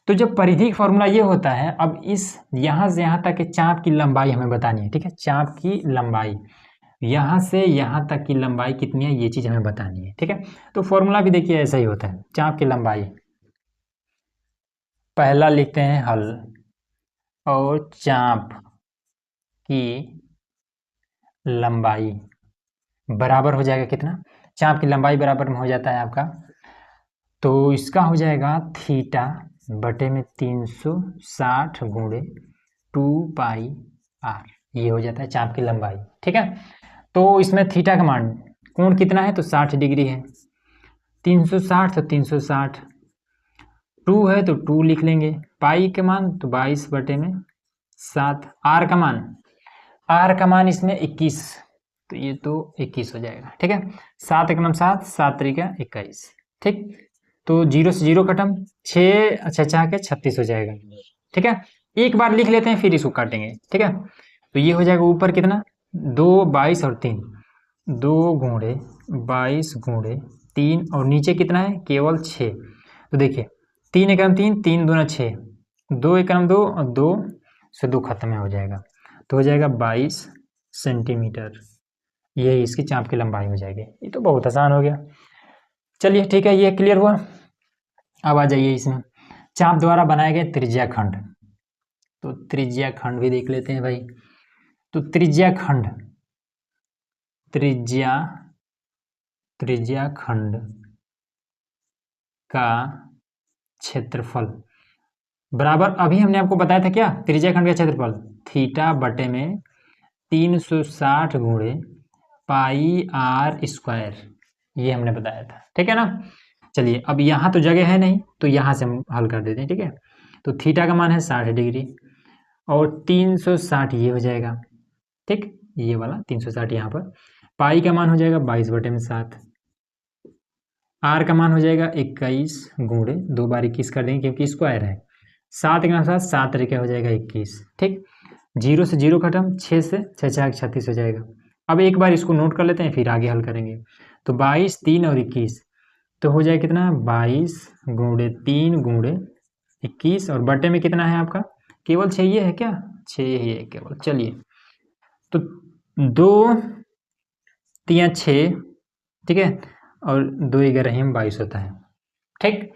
तो जब परिधि का फॉर्मूला ये होता है, अब इस यहाँ से यहाँ तक के चाप की लंबाई हमें बतानी है। ठीक है, चाप की लंबाई यहाँ से यहाँ तक की लंबाई कितनी है ये चीज हमें बतानी है। ठीक है, तो फॉर्मूला भी देखिए ऐसा ही होता है। चाप की लंबाई पहला लिखते हैं हल, और चाप की लंबाई बराबर हो जाएगा कितना, चाप की लंबाई बराबर में हो जाता है आपका, तो इसका हो जाएगा थीटा बटे में 360 गुणे 2 पाई r, ये हो जाता है चाप की लंबाई। ठीक है, तो इसमें थीटा का मान, कोण कितना है तो 60 डिग्री है, 360 तो 360, 2 है तो 2 लिख लेंगे, पाई के मान तो 22 बटे में 7, r का मान इसमें 21, तो ये तो 21 हो जाएगा। ठीक है, 7 एकम 7, 7 तरीका 21। ठीक, तो 0 से 0 खत्म, 6 अच्छा के 36 हो जाएगा। ठीक है, एक बार लिख लेते हैं फिर इसको काटेंगे। ठीक है, तो ये हो जाएगा ऊपर कितना 2, 22 और 3, 2 गुणे 22 गुणे 3, और नीचे कितना है केवल 6। तो देखिए 3 एकम 3, 3 दूना 6, 2 एकम 2 और 2 से 2 खत्म हो जाएगा, तो हो जाएगा 22 सेंटीमीटर। ये इसकी चाप की लंबाई हो जाएगी। ये तो बहुत आसान हो गया। चलिए ठीक है, ये क्लियर हुआ। अब आ जाइए इसमें चाप द्वारा बनाए गए त्रिज्या खंड, तो त्रिज्या खंड भी देख लेते हैं भाई। तो त्रिज्या खंड का क्षेत्रफल बराबर, अभी हमने आपको बताया था क्या, त्रिज्या खंड का क्षेत्रफल थीटा बटे में 360 गुणे पाई r स्क्वायर, ये हमने बताया था। ठीक है ना। चलिए अब यहाँ तो जगह है नहीं, तो यहाँ से हम हल कर देते हैं। ठीक है, तो थीटा का मान है 60 डिग्री और 360 ये हो जाएगा। ठीक, ये वाला 360 यहाँ पर, पाई का मान हो जाएगा 22 बटे में 7, आर का मान हो जाएगा 21 गुणे 2 बार 21 कर देंगे क्योंकि स्क्वायर है, 7 के साथ 7 तरीके हो जाएगा 21। ठीक, 0 से 0 खत्म, 6 से 6 36 हो जाएगा। अब एक बार इसको नोट कर लेते हैं फिर आगे हल करेंगे। तो 22, 3 और 21, तो हो जाए कितना 22 गुणे 3 गुणे 21, और बटे में कितना है आपका केवल 6 ही है क्या, 6 ही है केवल। चलिए तो 2 3 6, ठीक है, और 2 11 में 22 होता है। ठीक,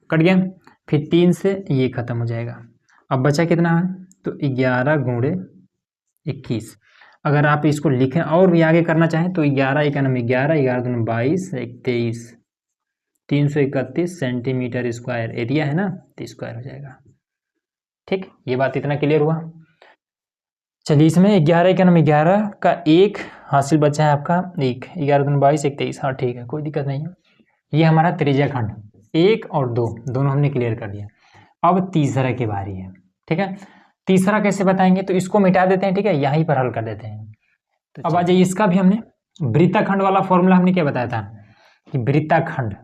कट गया, फिर 3 से ये खत्म हो जाएगा। अब बचा कितना है तो 11 गुणे 21। अगर आप इसको लिखें और भी आगे करना चाहें तो 11 11 में 11, 11 दूनी 22, 23, 331 सेंटीमीटर स्क्वायर एरिया है ना, तो स्क्वायर हो जाएगा। ठीक, ये बात इतना क्लियर हुआ। चलिए इसमें 11 11 में 11 का एक हासिल बचा है आपका 1, 11 दूनी 22, 23, हाँ ठीक है, कोई दिक्कत नहीं है। ये हमारा त्रिज्या खंड 1 और 2 दोनों हमने क्लियर कर दिया। अब तीसरा की बारी है। ठीक है, तीसरा कैसे बताएंगे, तो इसको मिटा देते हैं। ठीक है, यहीं पर हल कर देते हैं। तो अब आ जाइए, इसका भी हमने वृत्ताखंड वाला फॉर्मूला हमने क्या बताया था कि वृत्ताखंड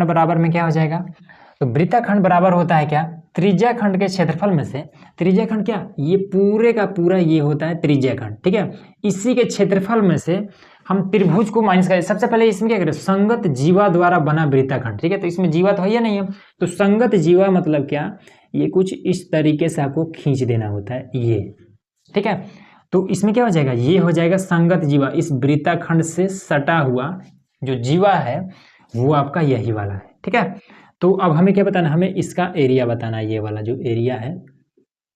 बराबर में क्या हो जाएगा, तो वृत्ताखंड बराबर होता है क्या, त्रिज्या खंड के क्षेत्रफल में से, त्रिज्या खंड क्या, ये पूरे का पूरा ये होता है त्रिज्या खंड। ठीक है, इसी के क्षेत्रफल में से हम त्रिभुज को माइनस करें। सबसे पहले इसमें क्या करें, संगत जीवा द्वारा बना वृत्ताखंड। ठीक है, तो इसमें जीवा तो है या नहीं है, तो संगत जीवा मतलब क्या, ये कुछ इस तरीके से आपको खींच देना होता है ये। ठीक है, तो इसमें क्या हो जाएगा, ये हो जाएगा संगत जीवा, इस वृत्ताखंड से सटा हुआ जो जीवा है वो आपका यही वाला है। ठीक है, तो अब हमें क्या बताना, हमें इसका एरिया बताना है, ये वाला जो एरिया है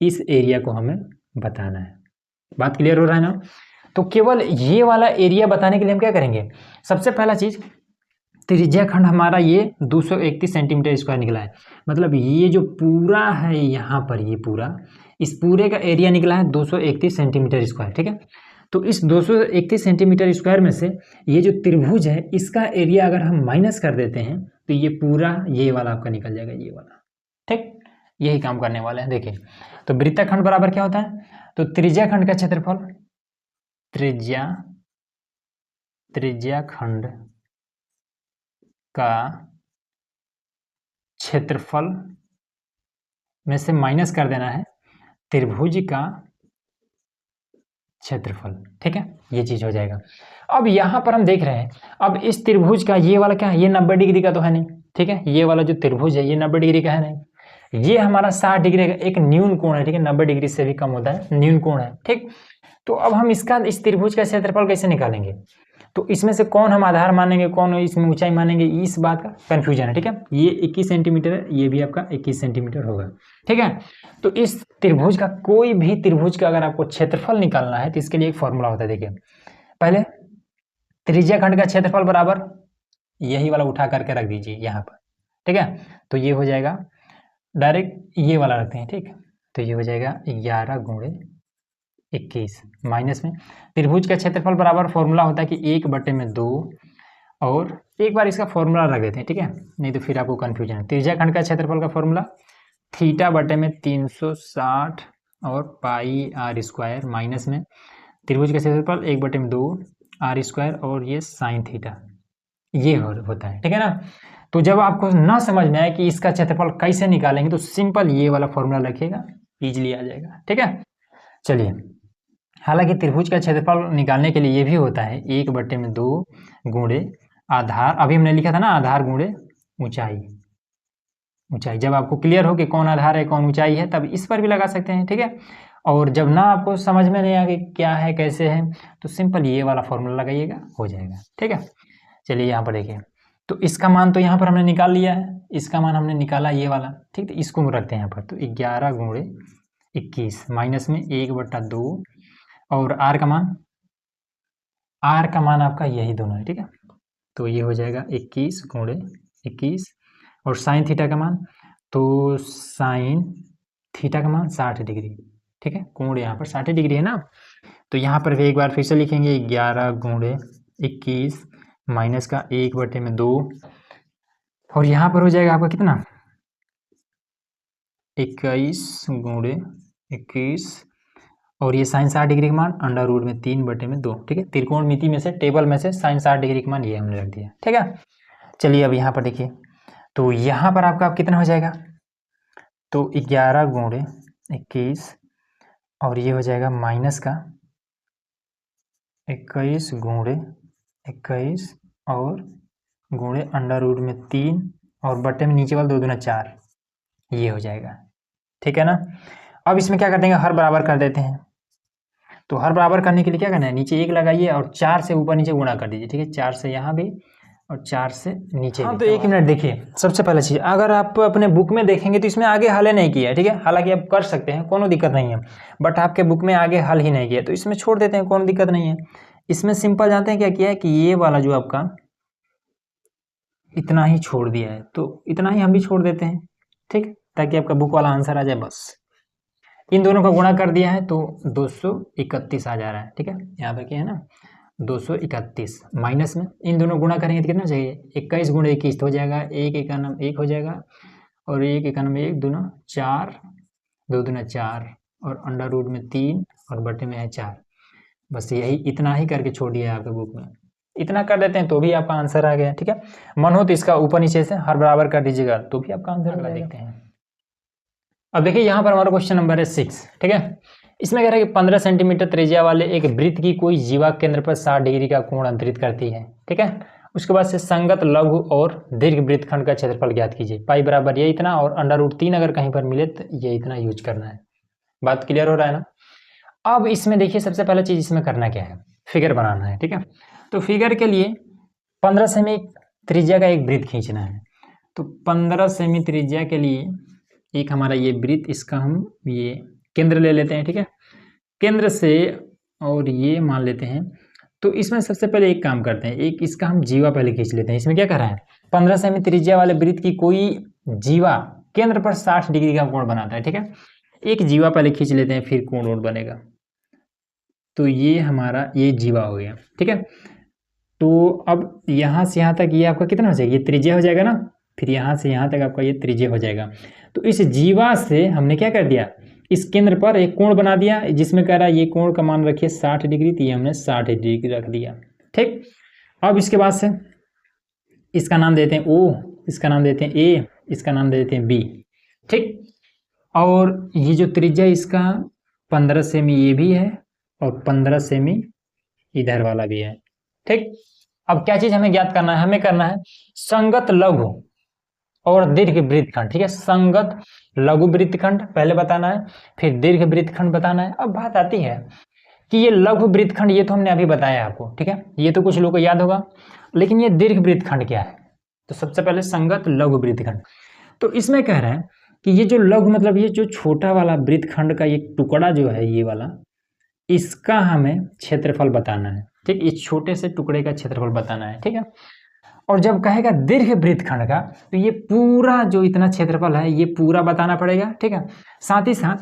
इस एरिया को हमें बताना है। बात क्लियर हो रहा है ना। तो केवल ये वाला एरिया बताने के लिए हम क्या करेंगे, सबसे पहला चीज त्रिज्या खंड हमारा ये 231 सेंटीमीटर स्क्वायर निकला है, मतलब ये जो पूरा है यहाँ पर, ये पूरा, इस पूरे का एरिया निकला है 231 सेंटीमीटर स्क्वायर। ठीक है, तो इस 231 सेंटीमीटर स्क्वायर में से ये जो त्रिभुज है इसका एरिया अगर हम माइनस कर देते हैं तो ये पूरा ये वाला आपका निकल जाएगा, ये वाला। ठीक, यही काम करने वाले हैं। देखिए तो वृत्तखंड बराबर क्या होता है, तो त्रिज्या खंड का क्षेत्रफल, त्रिज्या खंड का क्षेत्रफल में से माइनस कर देना है त्रिभुज का क्षेत्रफल। ठीक है, ये चीज हो जाएगा। अब यहां पर हम देख रहे हैं, अब इस त्रिभुज का ये वाला क्या है, ये 90 डिग्री का तो है नहीं। ठीक है, ये वाला जो त्रिभुज है ये 90 डिग्री का है नहीं, ये हमारा 60 डिग्री का एक न्यून कोण है। ठीक है, 90 डिग्री से भी कम होता है, न्यून कोण है। ठीक, तो अब हम इसका इस त्रिभुज का क्षेत्रफल कैसे निकालेंगे, तो इसमें से कौन हम आधार मानेंगे, कौन इसमें ऊंचाई मानेंगे, इस बात का कंफ्यूजन है। ठीक है, ये 21 सेंटीमीटर है, ये भी आपका 21 सेंटीमीटर होगा। ठीक है, तो इस त्रिभुज का, कोई भी त्रिभुज का अगर आपको क्षेत्रफल निकालना है तो इसके लिए एक फॉर्मूला होता है। देखिए पहले त्रिज्या खंड का क्षेत्रफल बराबर यही वाला उठा करके रख दीजिए यहाँ पर, ठीक है। तो ये हो जाएगा, डायरेक्ट ये वाला रखते हैं, ठीक। तो ये हो जाएगा 11 गुणे 21 माइनस में त्रिभुज का क्षेत्रफल बराबर फॉर्मूला होता है कि 1/2, और एक बार इसका फॉर्मूला रख देते हैं, ठीक है, नहीं तो फिर आपको कन्फ्यूजन है। त्रिज्या खंड का क्षेत्रफल का फॉर्मूला θ/360 और पाई r² माइनस में त्रिभुज का क्षेत्रफल 1/2 r² और ये साइन थीटा, ये होता है, ठीक है ना। तो जब आपको ना समझ में आए कि इसका क्षेत्रफल कैसे निकालेंगे तो सिंपल ये वाला फॉर्मूला रखिएगा, इजीली आ जाएगा, ठीक है। चलिए, हालांकि त्रिभुज का क्षेत्रफल निकालने के लिए ये भी होता है 1/2 गुणे आधार, अभी हमने लिखा था ना आधार गुणे ऊंचाई। ऊंचाई जब आपको क्लियर हो कि कौन आधार है कौन ऊंचाई है तब इस पर भी लगा सकते हैं, ठीक है। और जब ना आपको समझ में नहीं आ कि क्या है कैसे है तो सिंपल ये वाला फॉर्मूला लगाइएगा, हो जाएगा, ठीक है। चलिए यहाँ पर देखिए, तो इसका मान तो यहाँ पर हमने निकाल लिया है, इसका मान हमने निकाला ये वाला, ठीक। तो इसको रखते हैं यहाँ पर, तो 11 गुणे 21 माइनस में 1/2 और आर का मान आपका यही दोनों है, ठीक है। तो ये हो जाएगा 21 गुणे 21 और साइन थीटा का मान, तो साइन थीटा का मान 60 डिग्री, ठीक है। कोण यहाँ पर 60 डिग्री है ना, तो यहाँ पर भी एक बार फिर से लिखेंगे 11 गुणे 21 माइनस का 1/2 और यहाँ पर हो जाएगा आपका कितना 21 गुणे 21 और ये साइन 60 डिग्री का मान √में 3/2, ठीक है। त्रिकोणमिति में से टेबल में से साइन 60 डिग्री का मान ये हमने रख दिया, ठीक है। चलिए अब यहाँ पर देखिए, तो यहाँ पर आपका कितना हो जाएगा, तो 11 गुणे 21 और ये हो जाएगा माइनस का 21 गुणे 21 और गुणे √में 3 और बटे में नीचे वाला 2 दूना 4, ये हो जाएगा, ठीक है ना। अब इसमें क्या कर देंगे, हर बराबर कर देते हैं। तो हर बराबर करने के लिए क्या करना है, नीचे 1 लगाइए और 4 से ऊपर नीचे गुणा कर दीजिए, ठीक है। 4 से यहाँ भी और 4 से नीचे। हाँ, तो 1 मिनट देखिए, सबसे पहले चीज़ अगर आप अपने बुक में देखेंगे तो इसमें आगे हल नहीं किया है, ठीक है। हालांकि आप कर सकते हैं, कोनो दिक्कत नहीं है, बट आपके बुक में आगे हल ही नहीं किया तो इसमें छोड़ देते हैं, कोनो दिक्कत नहीं है। इसमें सिंपल जानते हैं क्या किया है कि ये वाला जो आपका इतना ही छोड़ दिया है, तो इतना ही हम भी छोड़ देते हैं, ठीक, ताकि आपका बुक वाला आंसर आ जाए। बस इन दोनों का गुणा कर दिया है तो 231 आ जा रहा है, ठीक है। यहाँ पर क्या है ना 231 माइनस में इन दोनों गुणा करेंगे तो कितना चाहिए 21 गुणे 21 हो जाएगा, 1 एकानम 1 हो जाएगा और 1 एकानम 1 दूना 4 2 दूना 4 और √में 3 और बटे में है 4। बस यही इतना ही करके छोड़ दिया है आपके बुक में, इतना कर देते हैं तो भी आपका आंसर आ गया, ठीक है। मन हो तो इसका ऊपर नीचे से हर बराबर कर दीजिएगा तो भी आपका आंसर आ देखते हैं। अब देखिए यहाँ पर हमारा क्वेश्चन नंबर है 6, ठीक है। इसमें कह रहा है कि 15 सेंटीमीटर त्रिज्या वाले एक वृत्त की कोई जीवा केंद्र पर 60 डिग्री का कोण अंतरित करती है, ठीक है। उसके बाद से संगत लघु और दीर्घ वृत्तखंड का क्षेत्रफल ज्ञात कीजिए। पाई बराबर ये इतना और √3 अगर कहीं पर मिले तो ये इतना यूज करना है। बात क्लियर हो रहा है ना। अब इसमें देखिए सबसे पहला चीज इसमें करना क्या है, फिगर बनाना है, ठीक है। तो फिगर के लिए 15 सेमी त्रिज्या का एक वृत्त खींचना है। तो 15 सेमी त्रिज्या के लिए एक हमारा ये वृत्त, इसका हम ये केंद्र ले लेते हैं, ठीक है। केंद्र से और ये मान लेते हैं। तो इसमें सबसे पहले एक काम करते हैं, एक इसका हम जीवा पहले खींच लेते हैं। इसमें क्या कर रहा है 15 सेमी त्रिज्या वाले वृत्त की कोई जीवा केंद्र पर 60 डिग्री का कोण बनाता है, ठीक है। एक जीवा पहले खींच लेते हैं फिर कोण और बनेगा। तो ये हमारा ये जीवा हो गया, ठीक है। तो अब यहाँ से यहाँ तक ये आपका कितना हो जाएगा, ये त्रिज्या हो जाएगा ना, फिर यहाँ से यहाँ तक आपका ये त्रिज्या हो जाएगा। तो इस जीवा से हमने क्या कर दिया, इस केंद्र पर एक कोण बना दिया जिसमें कह रहा है ये कोण का मान रखिए 60 डिग्री, तो ये हमने 60 डिग्री रख दिया, ठीक। अब इसके बाद से इसका नाम देते हैं O, इसका नाम देते हैं A, इसका नाम दे देते हैं B, ठीक। और ये जो त्रिज्या इसका 15 सेमी ये भी है और 15 सेमी इधर वाला भी है, ठीक। अब क्या चीज हमें ज्ञात करना है, हमें करना है संगत लघु और दीर्घ वृत्तखंड, ठीक है। संगत लघु वृत्तखंड पहले बताना है, फिर दीर्घ वृत्तखंड बताना है। अब बात आती है कि ये लघु वृत्तखंड ये तो हमने अभी बताया आपको, ठीक है, ये तो कुछ लोगों को याद होगा, लेकिन ये दीर्घ वृत्तखंड क्या है। तो सबसे पहले संगत लघु वृत्तखंड, तो इसमें कह रहे हैं कि ये जो लघु मतलब ये जो छोटा वाला वृत्तखंड का एक टुकड़ा जो है ये वाला, इसका हमें क्षेत्रफल बताना है, ठीक, इस छोटे से टुकड़े का क्षेत्रफल बताना है, ठीक है। और जब कहेगा दीर्घ वृत्तखंड का, तो ये पूरा जो इतना क्षेत्रफल है ये पूरा बताना पड़ेगा, ठीक है। साथ ही साथ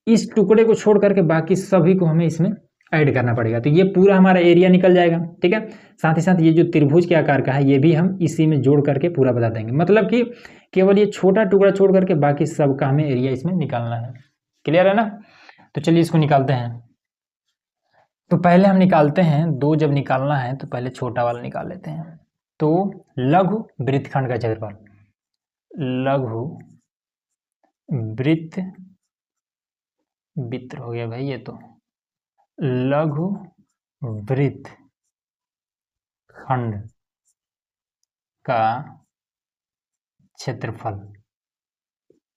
इस टुकड़े को छोड़ करके बाकी सभी को हमें इसमें ऐड करना पड़ेगा, तो ये पूरा हमारा एरिया निकल जाएगा, ठीक है। साथ ही साथ ये जो त्रिभुज के आकार का है ये भी हम इसी में जोड़ करके पूरा बता देंगे, मतलब कि केवल ये छोटा टुकड़ा छोड़ करके बाकी सबका हमें एरिया इसमें निकालना है। क्लियर है ना? तो चलिए इसको निकालते हैं। तो पहले हम निकालते हैं, दो जब निकालना है तो पहले छोटा वाला निकाल लेते हैं। तो लघु वृत्तखंड का क्षेत्रफल, लघु वृत्त हो गया भाई, ये तो लघु वृत्तखंड का क्षेत्रफल,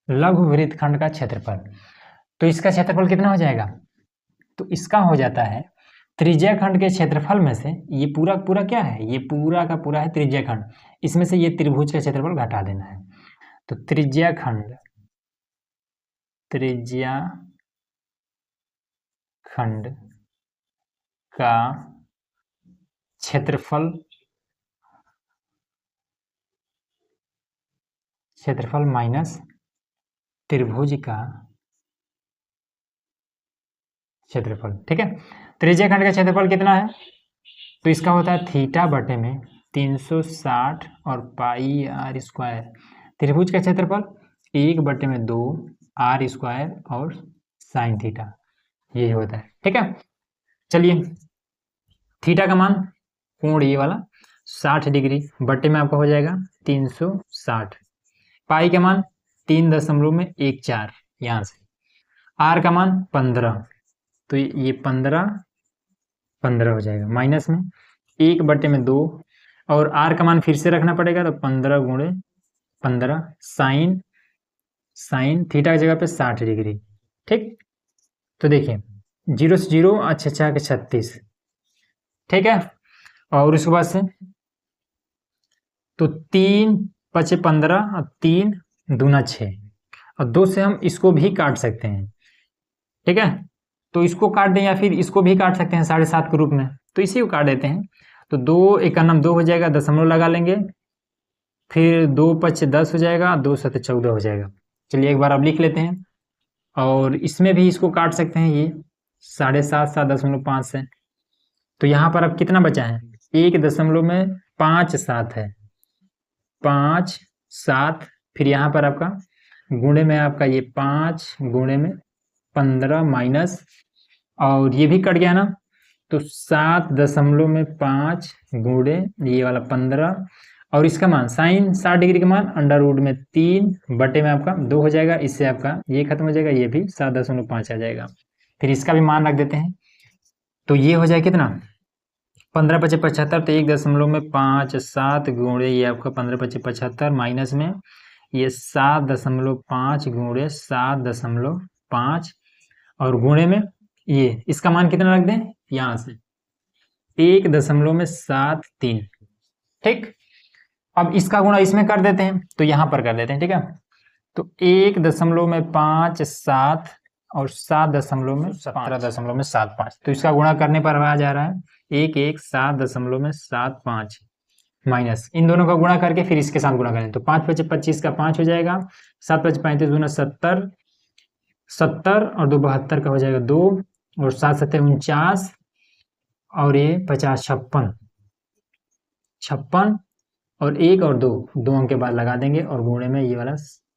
लघु वृत्तखंड का क्षेत्रफल। तो इसका क्षेत्रफल कितना हो जाएगा? तो इसका हो जाता है त्रिज्या खंड के क्षेत्रफल में से, ये पूरा पूरा क्या है, ये पूरा का पूरा है त्रिज्या खंड, इसमें से ये त्रिभुज का क्षेत्रफल घटा देना है। तो त्रिज्या खंड का क्षेत्रफल माइनस त्रिभुज का क्षेत्रफल, ठीक है। त्रिज्या खंड का क्षेत्रफल कितना है? तो इसका होता है थीटा बटे में 360 और पाई आर स्क्वायर। त्रिभुज का क्षेत्रफल 1 बटे में 2 आर स्क्वायर और साइन थीटा, ये होता है, ठीक है। चलिए, थीटा का मान, कोण ये वाला 60 डिग्री बटे में आपका हो जाएगा 360। पाई का मान 3.14 यहाँ से। आर का मान 15, तो ये 15 हो जाएगा, माइनस में 1 बटे में 2 और आर का मान फिर से रखना पड़ेगा, तो 15 गुणे 15 साइन थीटा की जगह पे 60 डिग्री, ठीक। तो देखिए 0 से 0 अच्छा के 36, ठीक है। और उसके बाद से तो 3 5 15 और 3 दूना 6 और 2 से हम इसको भी काट सकते हैं, ठीक है। तो इसको काट दें या फिर इसको भी काट सकते हैं 7.5 के रूप में, तो इसी को काट देते हैं। तो 2 1 2 हो जाएगा, दशमलव लगा लेंगे, फिर 2 5 10 हो जाएगा, 2 7 14 हो जाएगा। चलिए एक बार अब लिख लेते हैं, और इसमें भी इसको काट सकते हैं, ये 7.5 7.5 से। तो यहाँ पर अब कितना बचा है? 1.57 है, 5 7, फिर यहाँ पर आपका गुणे में आपका ये 5 गुणे में 15 माइनस, और ये भी कट गया ना, तो 7.5 गुणे ये वाला 15, और इसका मान साइन 60 डिग्री का मान अंडर रूट में 3 बटे में आपका 2 हो जाएगा, इससे आपका ये खत्म हो जाएगा, ये भी 7.5 आ जाएगा। फिर इसका भी मान रख देते हैं, तो ये हो जाएगा कितना, 15 5 75, तो 1.57 गुणे ये आपका 15 5 75 माइनस में ये 7.5 गुणे 7.5 और गुणे में ये इसका मान कितना रख दें यहाँ से 1.73, ठीक। अब इसका गुणा इसमें कर देते हैं, तो यहाँ पर कर देते हैं, ठीक है। तो 1.57 और 17.75, तो इसका गुणा करने पर आ जा रहा है 117.75 माइनस, इन दोनों का गुणा करके फिर इसके साथ गुणा करें, तो 5 5 25 का 5 हो जाएगा, 7 5 35 गुना 70 और 2 72 का हो जाएगा 2 और 7 7 49 और ये 50 56 और 1 और 2 अंक के बाद लगा देंगे, और गुणे में ये वाला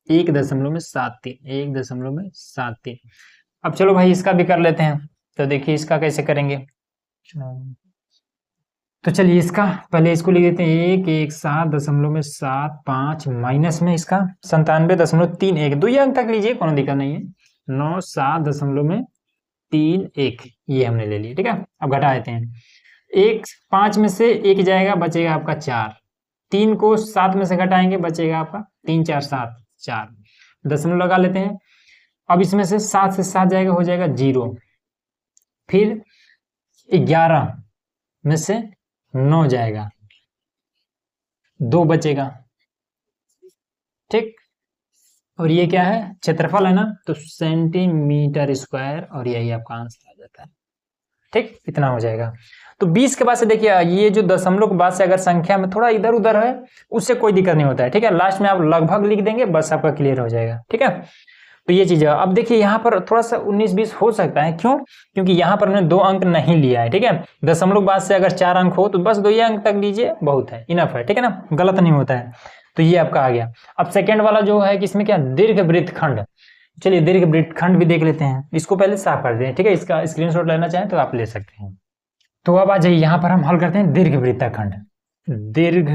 1.73। अब चलो भाई इसका भी कर लेते हैं, तो देखिए इसका कैसे करेंगे। तो चलिए इसका पहले इसको लिख देते हैं 117.75 माइनस में इसका 97.31, 2 अंक तक लीजिए, कोनो दिक्कत नहीं है, 97.31 ये हमने ले लिया, ठीक है। अब घटा देते हैं, 5 में से 1 जाएगा, बचेगा आपका 4, 3 को 7 में से घटाएंगे, बचेगा आपका 3 4 7 4, दशमलव लगा लेते हैं। अब इसमें से 7 से 7 जाएगा, हो जाएगा 0, फिर 11 में से 9 जाएगा, 2 बचेगा, ठीक। और ये क्या है, क्षेत्रफल है ना, तो सेंटीमीटर स्क्वायर, और यही आपका आंसर आ जाता है, ठीक, इतना हो जाएगा। तो 20 के बाद से देखिए ये जो दशमलव के बाद से अगर संख्या में थोड़ा इधर उधर है उससे कोई दिक्कत नहीं होता है, ठीक है। लास्ट में आप लगभग लिख देंगे, बस आपका क्लियर हो जाएगा, ठीक है। तो ये चीज है। अब देखिए यहाँ पर थोड़ा सा 19-20 हो सकता है, क्यों? क्योंकि यहाँ पर हमने 2 अंक नहीं लिया है, ठीक है। दशमलव बाद से अगर 4 अंक हो तो बस 2 ही अंक तक लीजिए, बहुत है, इनफ है, ठीक है ना, गलत नहीं होता है। तो ये आपका आ गया। अब सेकेंड वाला जो है कि इसमें क्या, दीर्घ वृत्तखंड। चलिए दीर्घ वृत्तखंड भी देख लेते हैं, इसको पहले साफ कर दें, ठीक है। इसका स्क्रीनशॉट लेना चाहें तो आप ले सकते हैं। तो अब आ जाइए यहाँ पर हम हल करते हैं दीर्घ वृत्तखंड। दीर्घ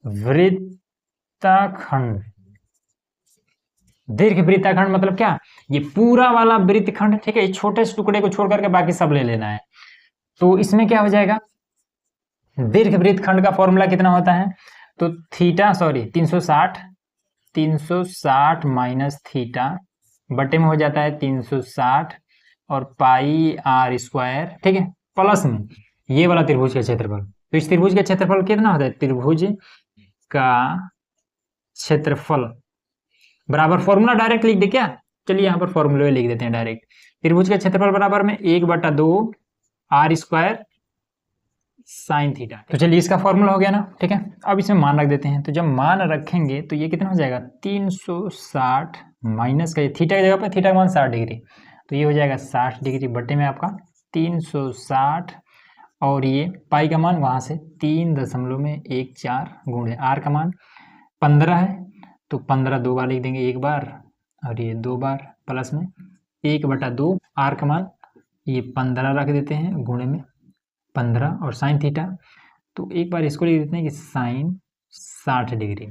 वृत्तखंड, दीर्घ वृत्तखंड मतलब क्या, ये पूरा वाला वृत्तखंड, ठीक है। छोटे से टुकड़े को छोड़ करके बाकी सब ले लेना है। तो इसमें क्या हो जाएगा, दीर्घ वृत्तखंड का फॉर्मूला कितना होता है, तो थीटा 360 माइनस थीटा बटे में हो जाता है 360 और पाई आर स्क्वायर, ठीक है, प्लस में ये वाला त्रिभुज का क्षेत्रफल। तो इस त्रिभुज का क्षेत्रफल कितना होता है, त्रिभुज का क्षेत्रफल बराबर, फॉर्मूला डायरेक्ट लिख दे क्या, चलिए यहाँ पर फॉर्मूला लिख देते हैं डायरेक्ट। त्रिभुज का क्षेत्रफल बराबर में 1/2 आर स्क्वायर साइन थीटा। तो चलिए इसका फॉर्मूला हो गया ना, ठीक है। अब इसमें मान रख देते हैं, तो जब मान रखेंगे तो ये कितना हो जाएगा, 360 माइनस का, थीटा की जगह पर थीटा का मान 60 डिग्री, तो ये हो जाएगा 60 डिग्री बटे में आपका 360 और ये पाई का मान वहाँ से 3.14 गुणे आर का मान 15 है, तो 15 2 बार लिख देंगे, एक बार और ये 2 बार, प्लस में 1/2 आर का मान ये 15 रख देते हैं, गुणे में 15 और साइन थीटा, तो एक बार इसको लिख देते हैं कि साइन 60 डिग्री,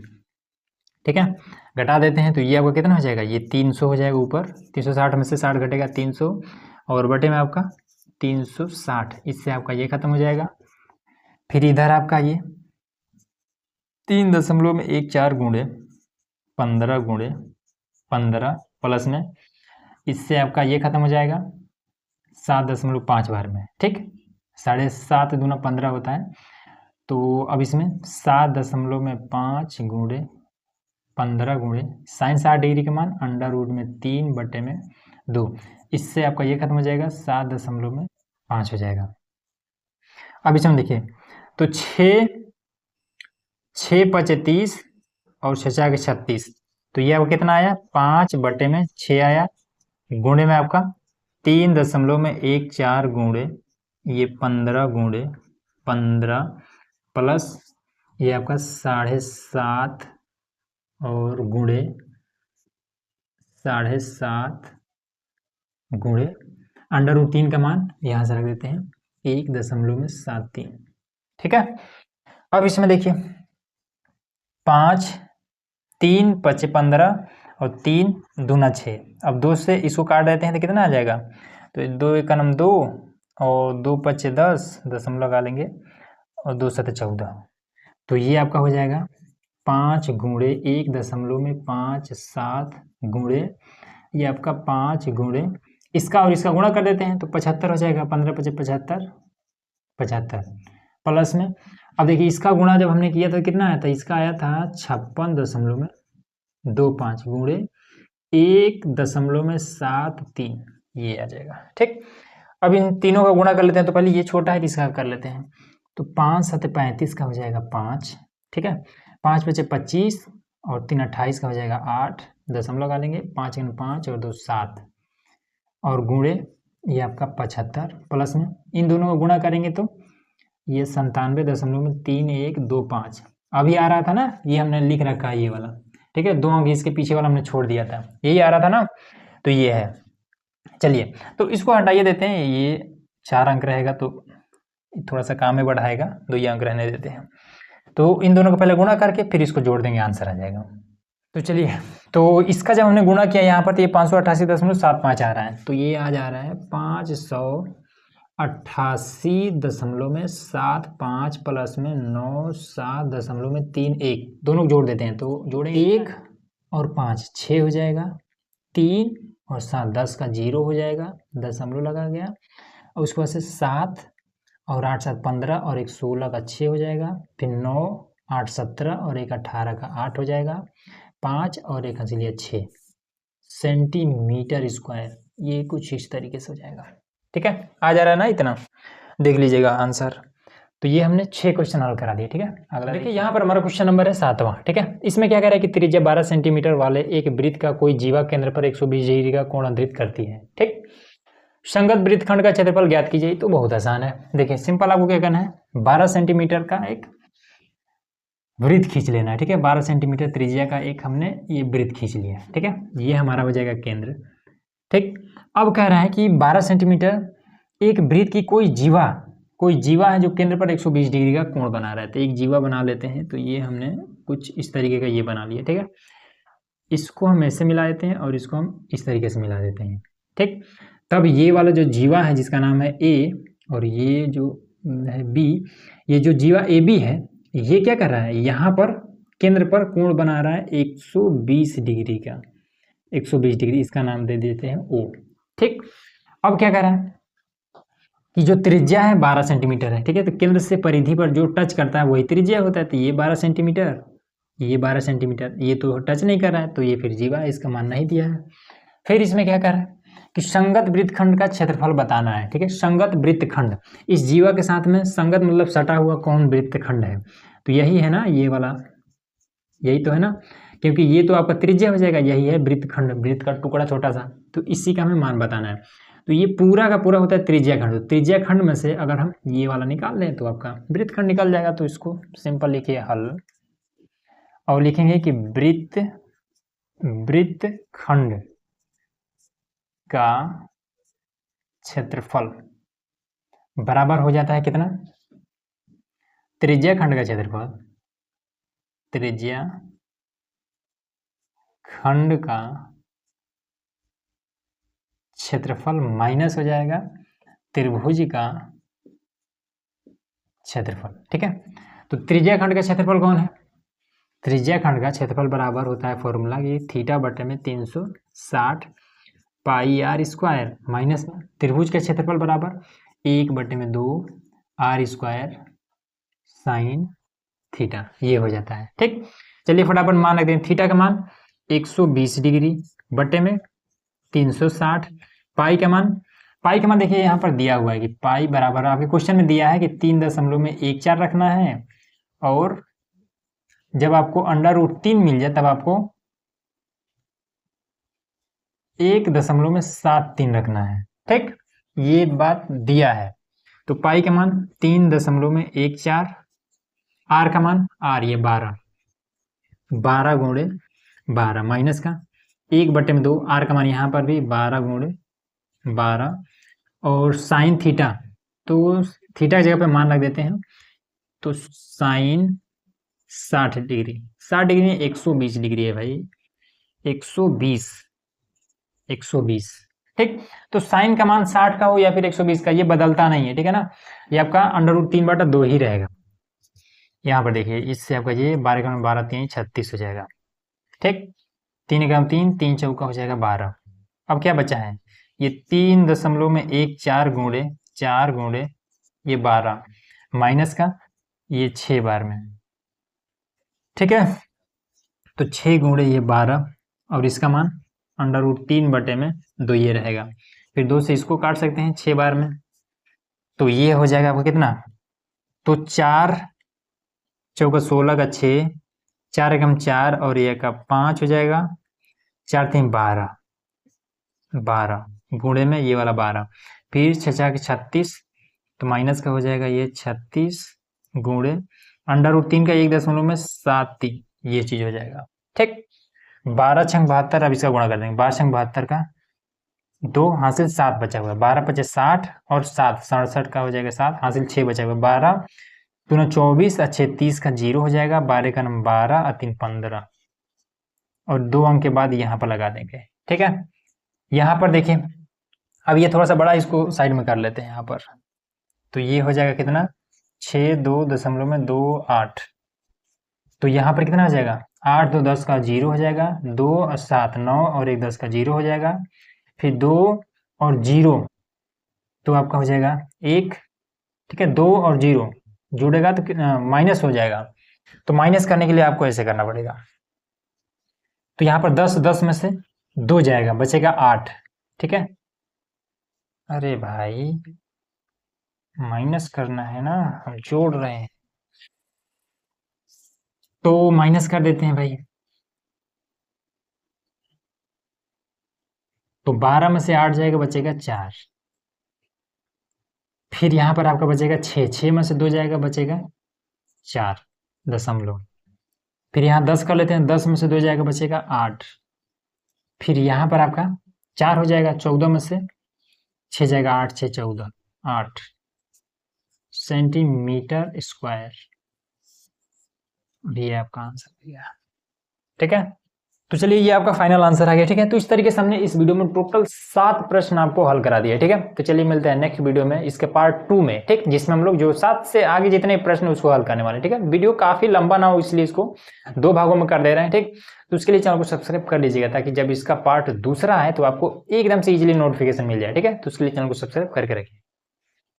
ठीक है। घटा देते हैं तो ये आपका कितना हो जाएगा, ये 300 हो जाएगा, ऊपर 360 में से 60 घटेगा 300 और बटे में आपका 360, इससे आपका ये खत्म हो जाएगा। फिर इधर आपका ये 3.14 गुणे 15 प्लस में इससे आपका ये खत्म हो जाएगा 7.5 बार में, ठीक, 7.5 दूना 15 होता है। तो अब इसमें 7.5 गुणे 15 गुणे साइन 60 डिग्री का मान √3/2, इससे आपका ये खत्म हो जाएगा 7.5 हो जाएगा। अब इसमें देखिए तो 6 5 30 और 6 4 36, तो ये आपका कितना आया, 5/6 आया, गुणे में आपका 3.14 गुणे ये 15 गुणे 15 प्लस ये आपका 7.5 और गुणे 7.5 गुणे √3 का मान यहाँ से रख देते हैं 1.73, ठीक है। अब इसमें देखिए 5 3 5 15 और 3 दूना 6, अब 2 से इसको काट देते हैं तो कितना आ जाएगा, तो 2 1 2 और 2 5 10 दशमलव लगा लेंगे और 2 7 14, तो ये आपका हो जाएगा 5 गुणे 1.57 गुणे ये आपका 5 गुणे इसका और इसका गुणा कर देते हैं तो 75 हो जाएगा, 15 5 75 प्लस में अब देखिए इसका गुणा जब हमने किया था कितना आया था, इसका आया था 56.25 गुणे 1.73, ये आ जाएगा, ठीक। अब इन तीनों का गुणा कर लेते हैं, तो पहले ये छोटा है इसका कर लेते हैं, तो 5 7 35 का हो जाएगा 5, ठीक है, 5 5 25 और 3 28 का हो जाएगा 8, दशमलव लगा लेंगे, 5 5 और 2 7 और गुणे ये आपका 75 प्लस में इन दोनों को गुणा करेंगे तो ये 97.3125 अभी आ रहा था ना, ये हमने लिख रखा है ये वाला, ठीक है, 2 अंक इसके पीछे वाला हमने छोड़ दिया था, यही आ रहा था ना, तो ये है। चलिए तो इसको हटाइए देते हैं, ये 4 अंक रहेगा तो थोड़ा सा काम में बढ़ाएगा, 2 ही अंक रहने देते हैं। तो इन दोनों को पहले गुणा करके फिर इसको जोड़ देंगे, आंसर आ जाएगा। तो चलिए तो इसका जब हमने गुणा किया यहाँ पर तो ये 588.75 आ रहा है, तो ये आ जा रहा है 588.75 प्लस में 97.31, दोनों जोड़ देते हैं तो जोड़े 1 और 5 6 हो जाएगा, 3 और 7 10 का 0 हो जाएगा, दशमलव लगा गया, और उसके बाद से 7 और 8 7 15 और 1 16 का 6 हो जाएगा, फिर 9 8 17 और 1 18 का 8 हो जाएगा, 5 और 1 6 सेंटीमीटर स्क्वायर, ये कुछ इस तरीके से हो जाएगा। ठीक है, आ जा रहा है ना इतना, देख लीजिएगा आंसर। तो ये हमने 6 क्वेश्चन हल करा दिए। ठीक है, अगला देखिए यहाँ पर हमारा क्वेश्चन नंबर है 7वां। ठीक है, इसमें क्या कह रहा है कि त्रिज्या 12 सेंटीमीटर वाले एक वृत्त का कोई जीवा केंद्र पर 120 डिग्री का कोण अंतरित करती है। ठीक, संगत वृत्तखंड का क्षेत्रफल ज्ञात कीजिए। तो बहुत आसान है, देखिए सिंपल, आपको क्या करना है, 12 सेंटीमीटर का एक वृत्त खींच लेना है। ठीक है, 12 सेंटीमीटर त्रिज्या का एक हमने ये वृत्त खींच लिया। ठीक है, ये हमारा हो जाएगा केंद्र। ठीक, अब कह रहा है कि 12 सेंटीमीटर एक वृत्त की कोई जीवा है जो केंद्र पर 120 डिग्री का कोण बना रहा है। तो एक जीवा बना लेते हैं। तो ये हमने कुछ इस तरीके का ये बना लिया। ठीक है, इसको हम ऐसे मिला देते हैं और इसको हम इस तरीके से मिला देते हैं। ठीक, तब ये वाला जो जीवा है जिसका नाम है ए और ये जो है बी, ये जो जीवा ए बी है ये क्या कर रहा है, यहाँ पर केंद्र पर कोण बना रहा है 120 डिग्री का, 120 डिग्री, इसका नाम दे देते हैं ओ। ठीक, अब क्या कर रहा है कि जो त्रिज्या है 12 सेंटीमीटर है। ठीक है, तो केंद्र से परिधि पर जो टच करता है वही त्रिज्या होता है। तो ये 12 सेंटीमीटर, ये 12 सेंटीमीटर, ये तो टच नहीं कर रहा है तो ये फिर जीवा है, इसका मान नहीं दिया है। फिर इसमें क्या कर रहा है कि संगत वृत्तखंड का क्षेत्रफल बताना है। ठीक है, संगत वृत्तखंड, इस जीवा के साथ में संगत मतलब सटा हुआ कौन वृत्तखंड है, तो यही है ना, ये वाला, यही तो है ना, क्योंकि ये तो आपका त्रिज्या हो जाएगा, यही है वृत्तखंड, वृत्त का टुकड़ा छोटा सा, तो इसी का हमें मान बताना है। तो ये पूरा का पूरा होता है त्रिज्या खंड। तो त्रिज्या खंड में से अगर हम ये वाला निकाल दें तो आपका वृत्तखंड निकल जाएगा। तो इसको सिंपल लिखिए हल, और लिखेंगे कि वृत्तखंड का क्षेत्रफल बराबर हो जाता है कितना, त्रिज्या खंड का क्षेत्रफल, त्रिज्या खंड का क्षेत्रफल माइनस हो जाएगा त्रिभुज का क्षेत्रफल। ठीक है, तो त्रिज्या खंड का क्षेत्रफल कौन है, त्रिज्या खंड का क्षेत्रफल बराबर होता है फॉर्मूला ये थीटा बटे में 360 पाई आर स्क्वायर माइनस त्रिभुज का क्षेत्रफल बराबर 1/2 आर स्क्वायर साइन थीटा, ये हो जाता है। ठीक, चलिए फटाफट मान रखते हैं। थीटा का मान 120 डिग्री बटे में 360, पाई का मान देखिए यहाँ पर दिया हुआ है कि पाई बराबर, आपके क्वेश्चन में दिया है कि 3.14 रखना है, और जब आपको √3 मिल जाए तब आपको 1.73 रखना है। ठीक, ये बात दिया है। तो पाई का मान 3.14, आर का मान, आर ये 12 गुणे 12 माइनस का 1/2, आर का मान यहाँ पर भी 12 गुणे 12, और साइन थीटा, तो थीटा की जगह पे मान रख देते हैं, तो साइन 60 डिग्री, 60 डिग्री में 120 डिग्री है भाई, 120। ठीक, तो साइन का मान 60 का हो या फिर 120 का, ये बदलता नहीं है। ठीक है ना, ये आपका √3/2 ही रहेगा। यहाँ पर देखिए, इससे आपका ये 12 का 12 3 36 हो जाएगा। ठीक, 3 का 3 3 चौका हो जाएगा 12। अब क्या बचा है, ये 3.14 गुणे 4 गुणे ये 12 माइनस का ये 6 बार में। ठीक है, तो 6 गुणे ये 12 और इसका मान √3/2 ये रहेगा। फिर 2 से इसको काट सकते हैं 6 बार में, तो ये हो जाएगा आपको कितना, तो 4 चौका 16 का 6, 4 एकम 4 और ये का 5 हो जाएगा, 4 3 12 गुणे में ये वाला 12, फिर 6 के 36, तो माइनस का हो जाएगा ये 36 गुणे √3 का 1.73, ये चीज हो जाएगा। ठीक, 12 छंग 72, अब इसका गुणा कर देंगे, 12 छंग 72 का 2 हासिल 7 बचा हुआ, 12 × 5 = 60 और 7 67 का हो जाएगा 7 हासिल 6 बचा हुआ, 12 दूना 24 और 6 30 का 0 हो जाएगा, 12 का 12 और 3 15, और 2 अंक के बाद यहाँ पर लगा देंगे। ठीक है, यहाँ पर देखिए, अब ये थोड़ा सा बड़ा, इसको साइड में कर लेते हैं यहाँ पर, तो ये हो जाएगा कितना, 6.228, तो यहाँ पर कितना हो जाएगा, 8 2 10 का 0 हो जाएगा, 2 और 7 9 और 1 10 का 0 हो जाएगा, फिर 2 और 0 तो आपका हो जाएगा 1। ठीक है, 2 और 0 जुड़ेगा तो माइनस हो जाएगा, तो माइनस करने के लिए आपको ऐसे करना पड़ेगा, तो यहाँ पर 10 10 में से 2 जाएगा, बचेगा 8। ठीक है, अरे भाई माइनस करना है ना, हम जोड़ रहे हैं तो माइनस कर देते हैं भाई। तो 12 में से 8 जाएगा, बचेगा 4। फिर यहाँ पर आपका बचेगा 6, 6 में से 2 जाएगा, बचेगा 4 दशमलव। फिर यहाँ 10 कर लेते हैं, 10 में से 2 जाएगा, बचेगा 8। फिर यहाँ पर आपका 4 हो जाएगा, 14 में से 6 जाएगा, 8 6 14, 8 सेंटीमीटर स्क्वायर। ये आपका आंसर हो गया। ठीक है, तो चलिए ये आपका फाइनल आंसर आ गया। ठीक है, तो इस तरीके से हमने इस वीडियो में टोटल 7 प्रश्न आपको हल करा दिए। ठीक है, तो चलिए मिलते हैं नेक्स्ट वीडियो में, इसके पार्ट 2 में। ठीक, जिसमें हम लोग जो 7 से आगे जितने प्रश्न उसको हल करने वाले। ठीक है, वीडियो काफी लंबा ना हो इसलिए इसको 2 भागों में कर दे रहे हैं। ठीक, तो उसके लिए चैनल को सब्सक्राइब कर लीजिएगा ताकि जब इसका पार्ट दूसरा है तो आपको एकदम से इजीली नोटिफिकेशन मिल जाए। ठीक है, तो उसके लिए चैनल को सब्सक्राइब करके रखिए।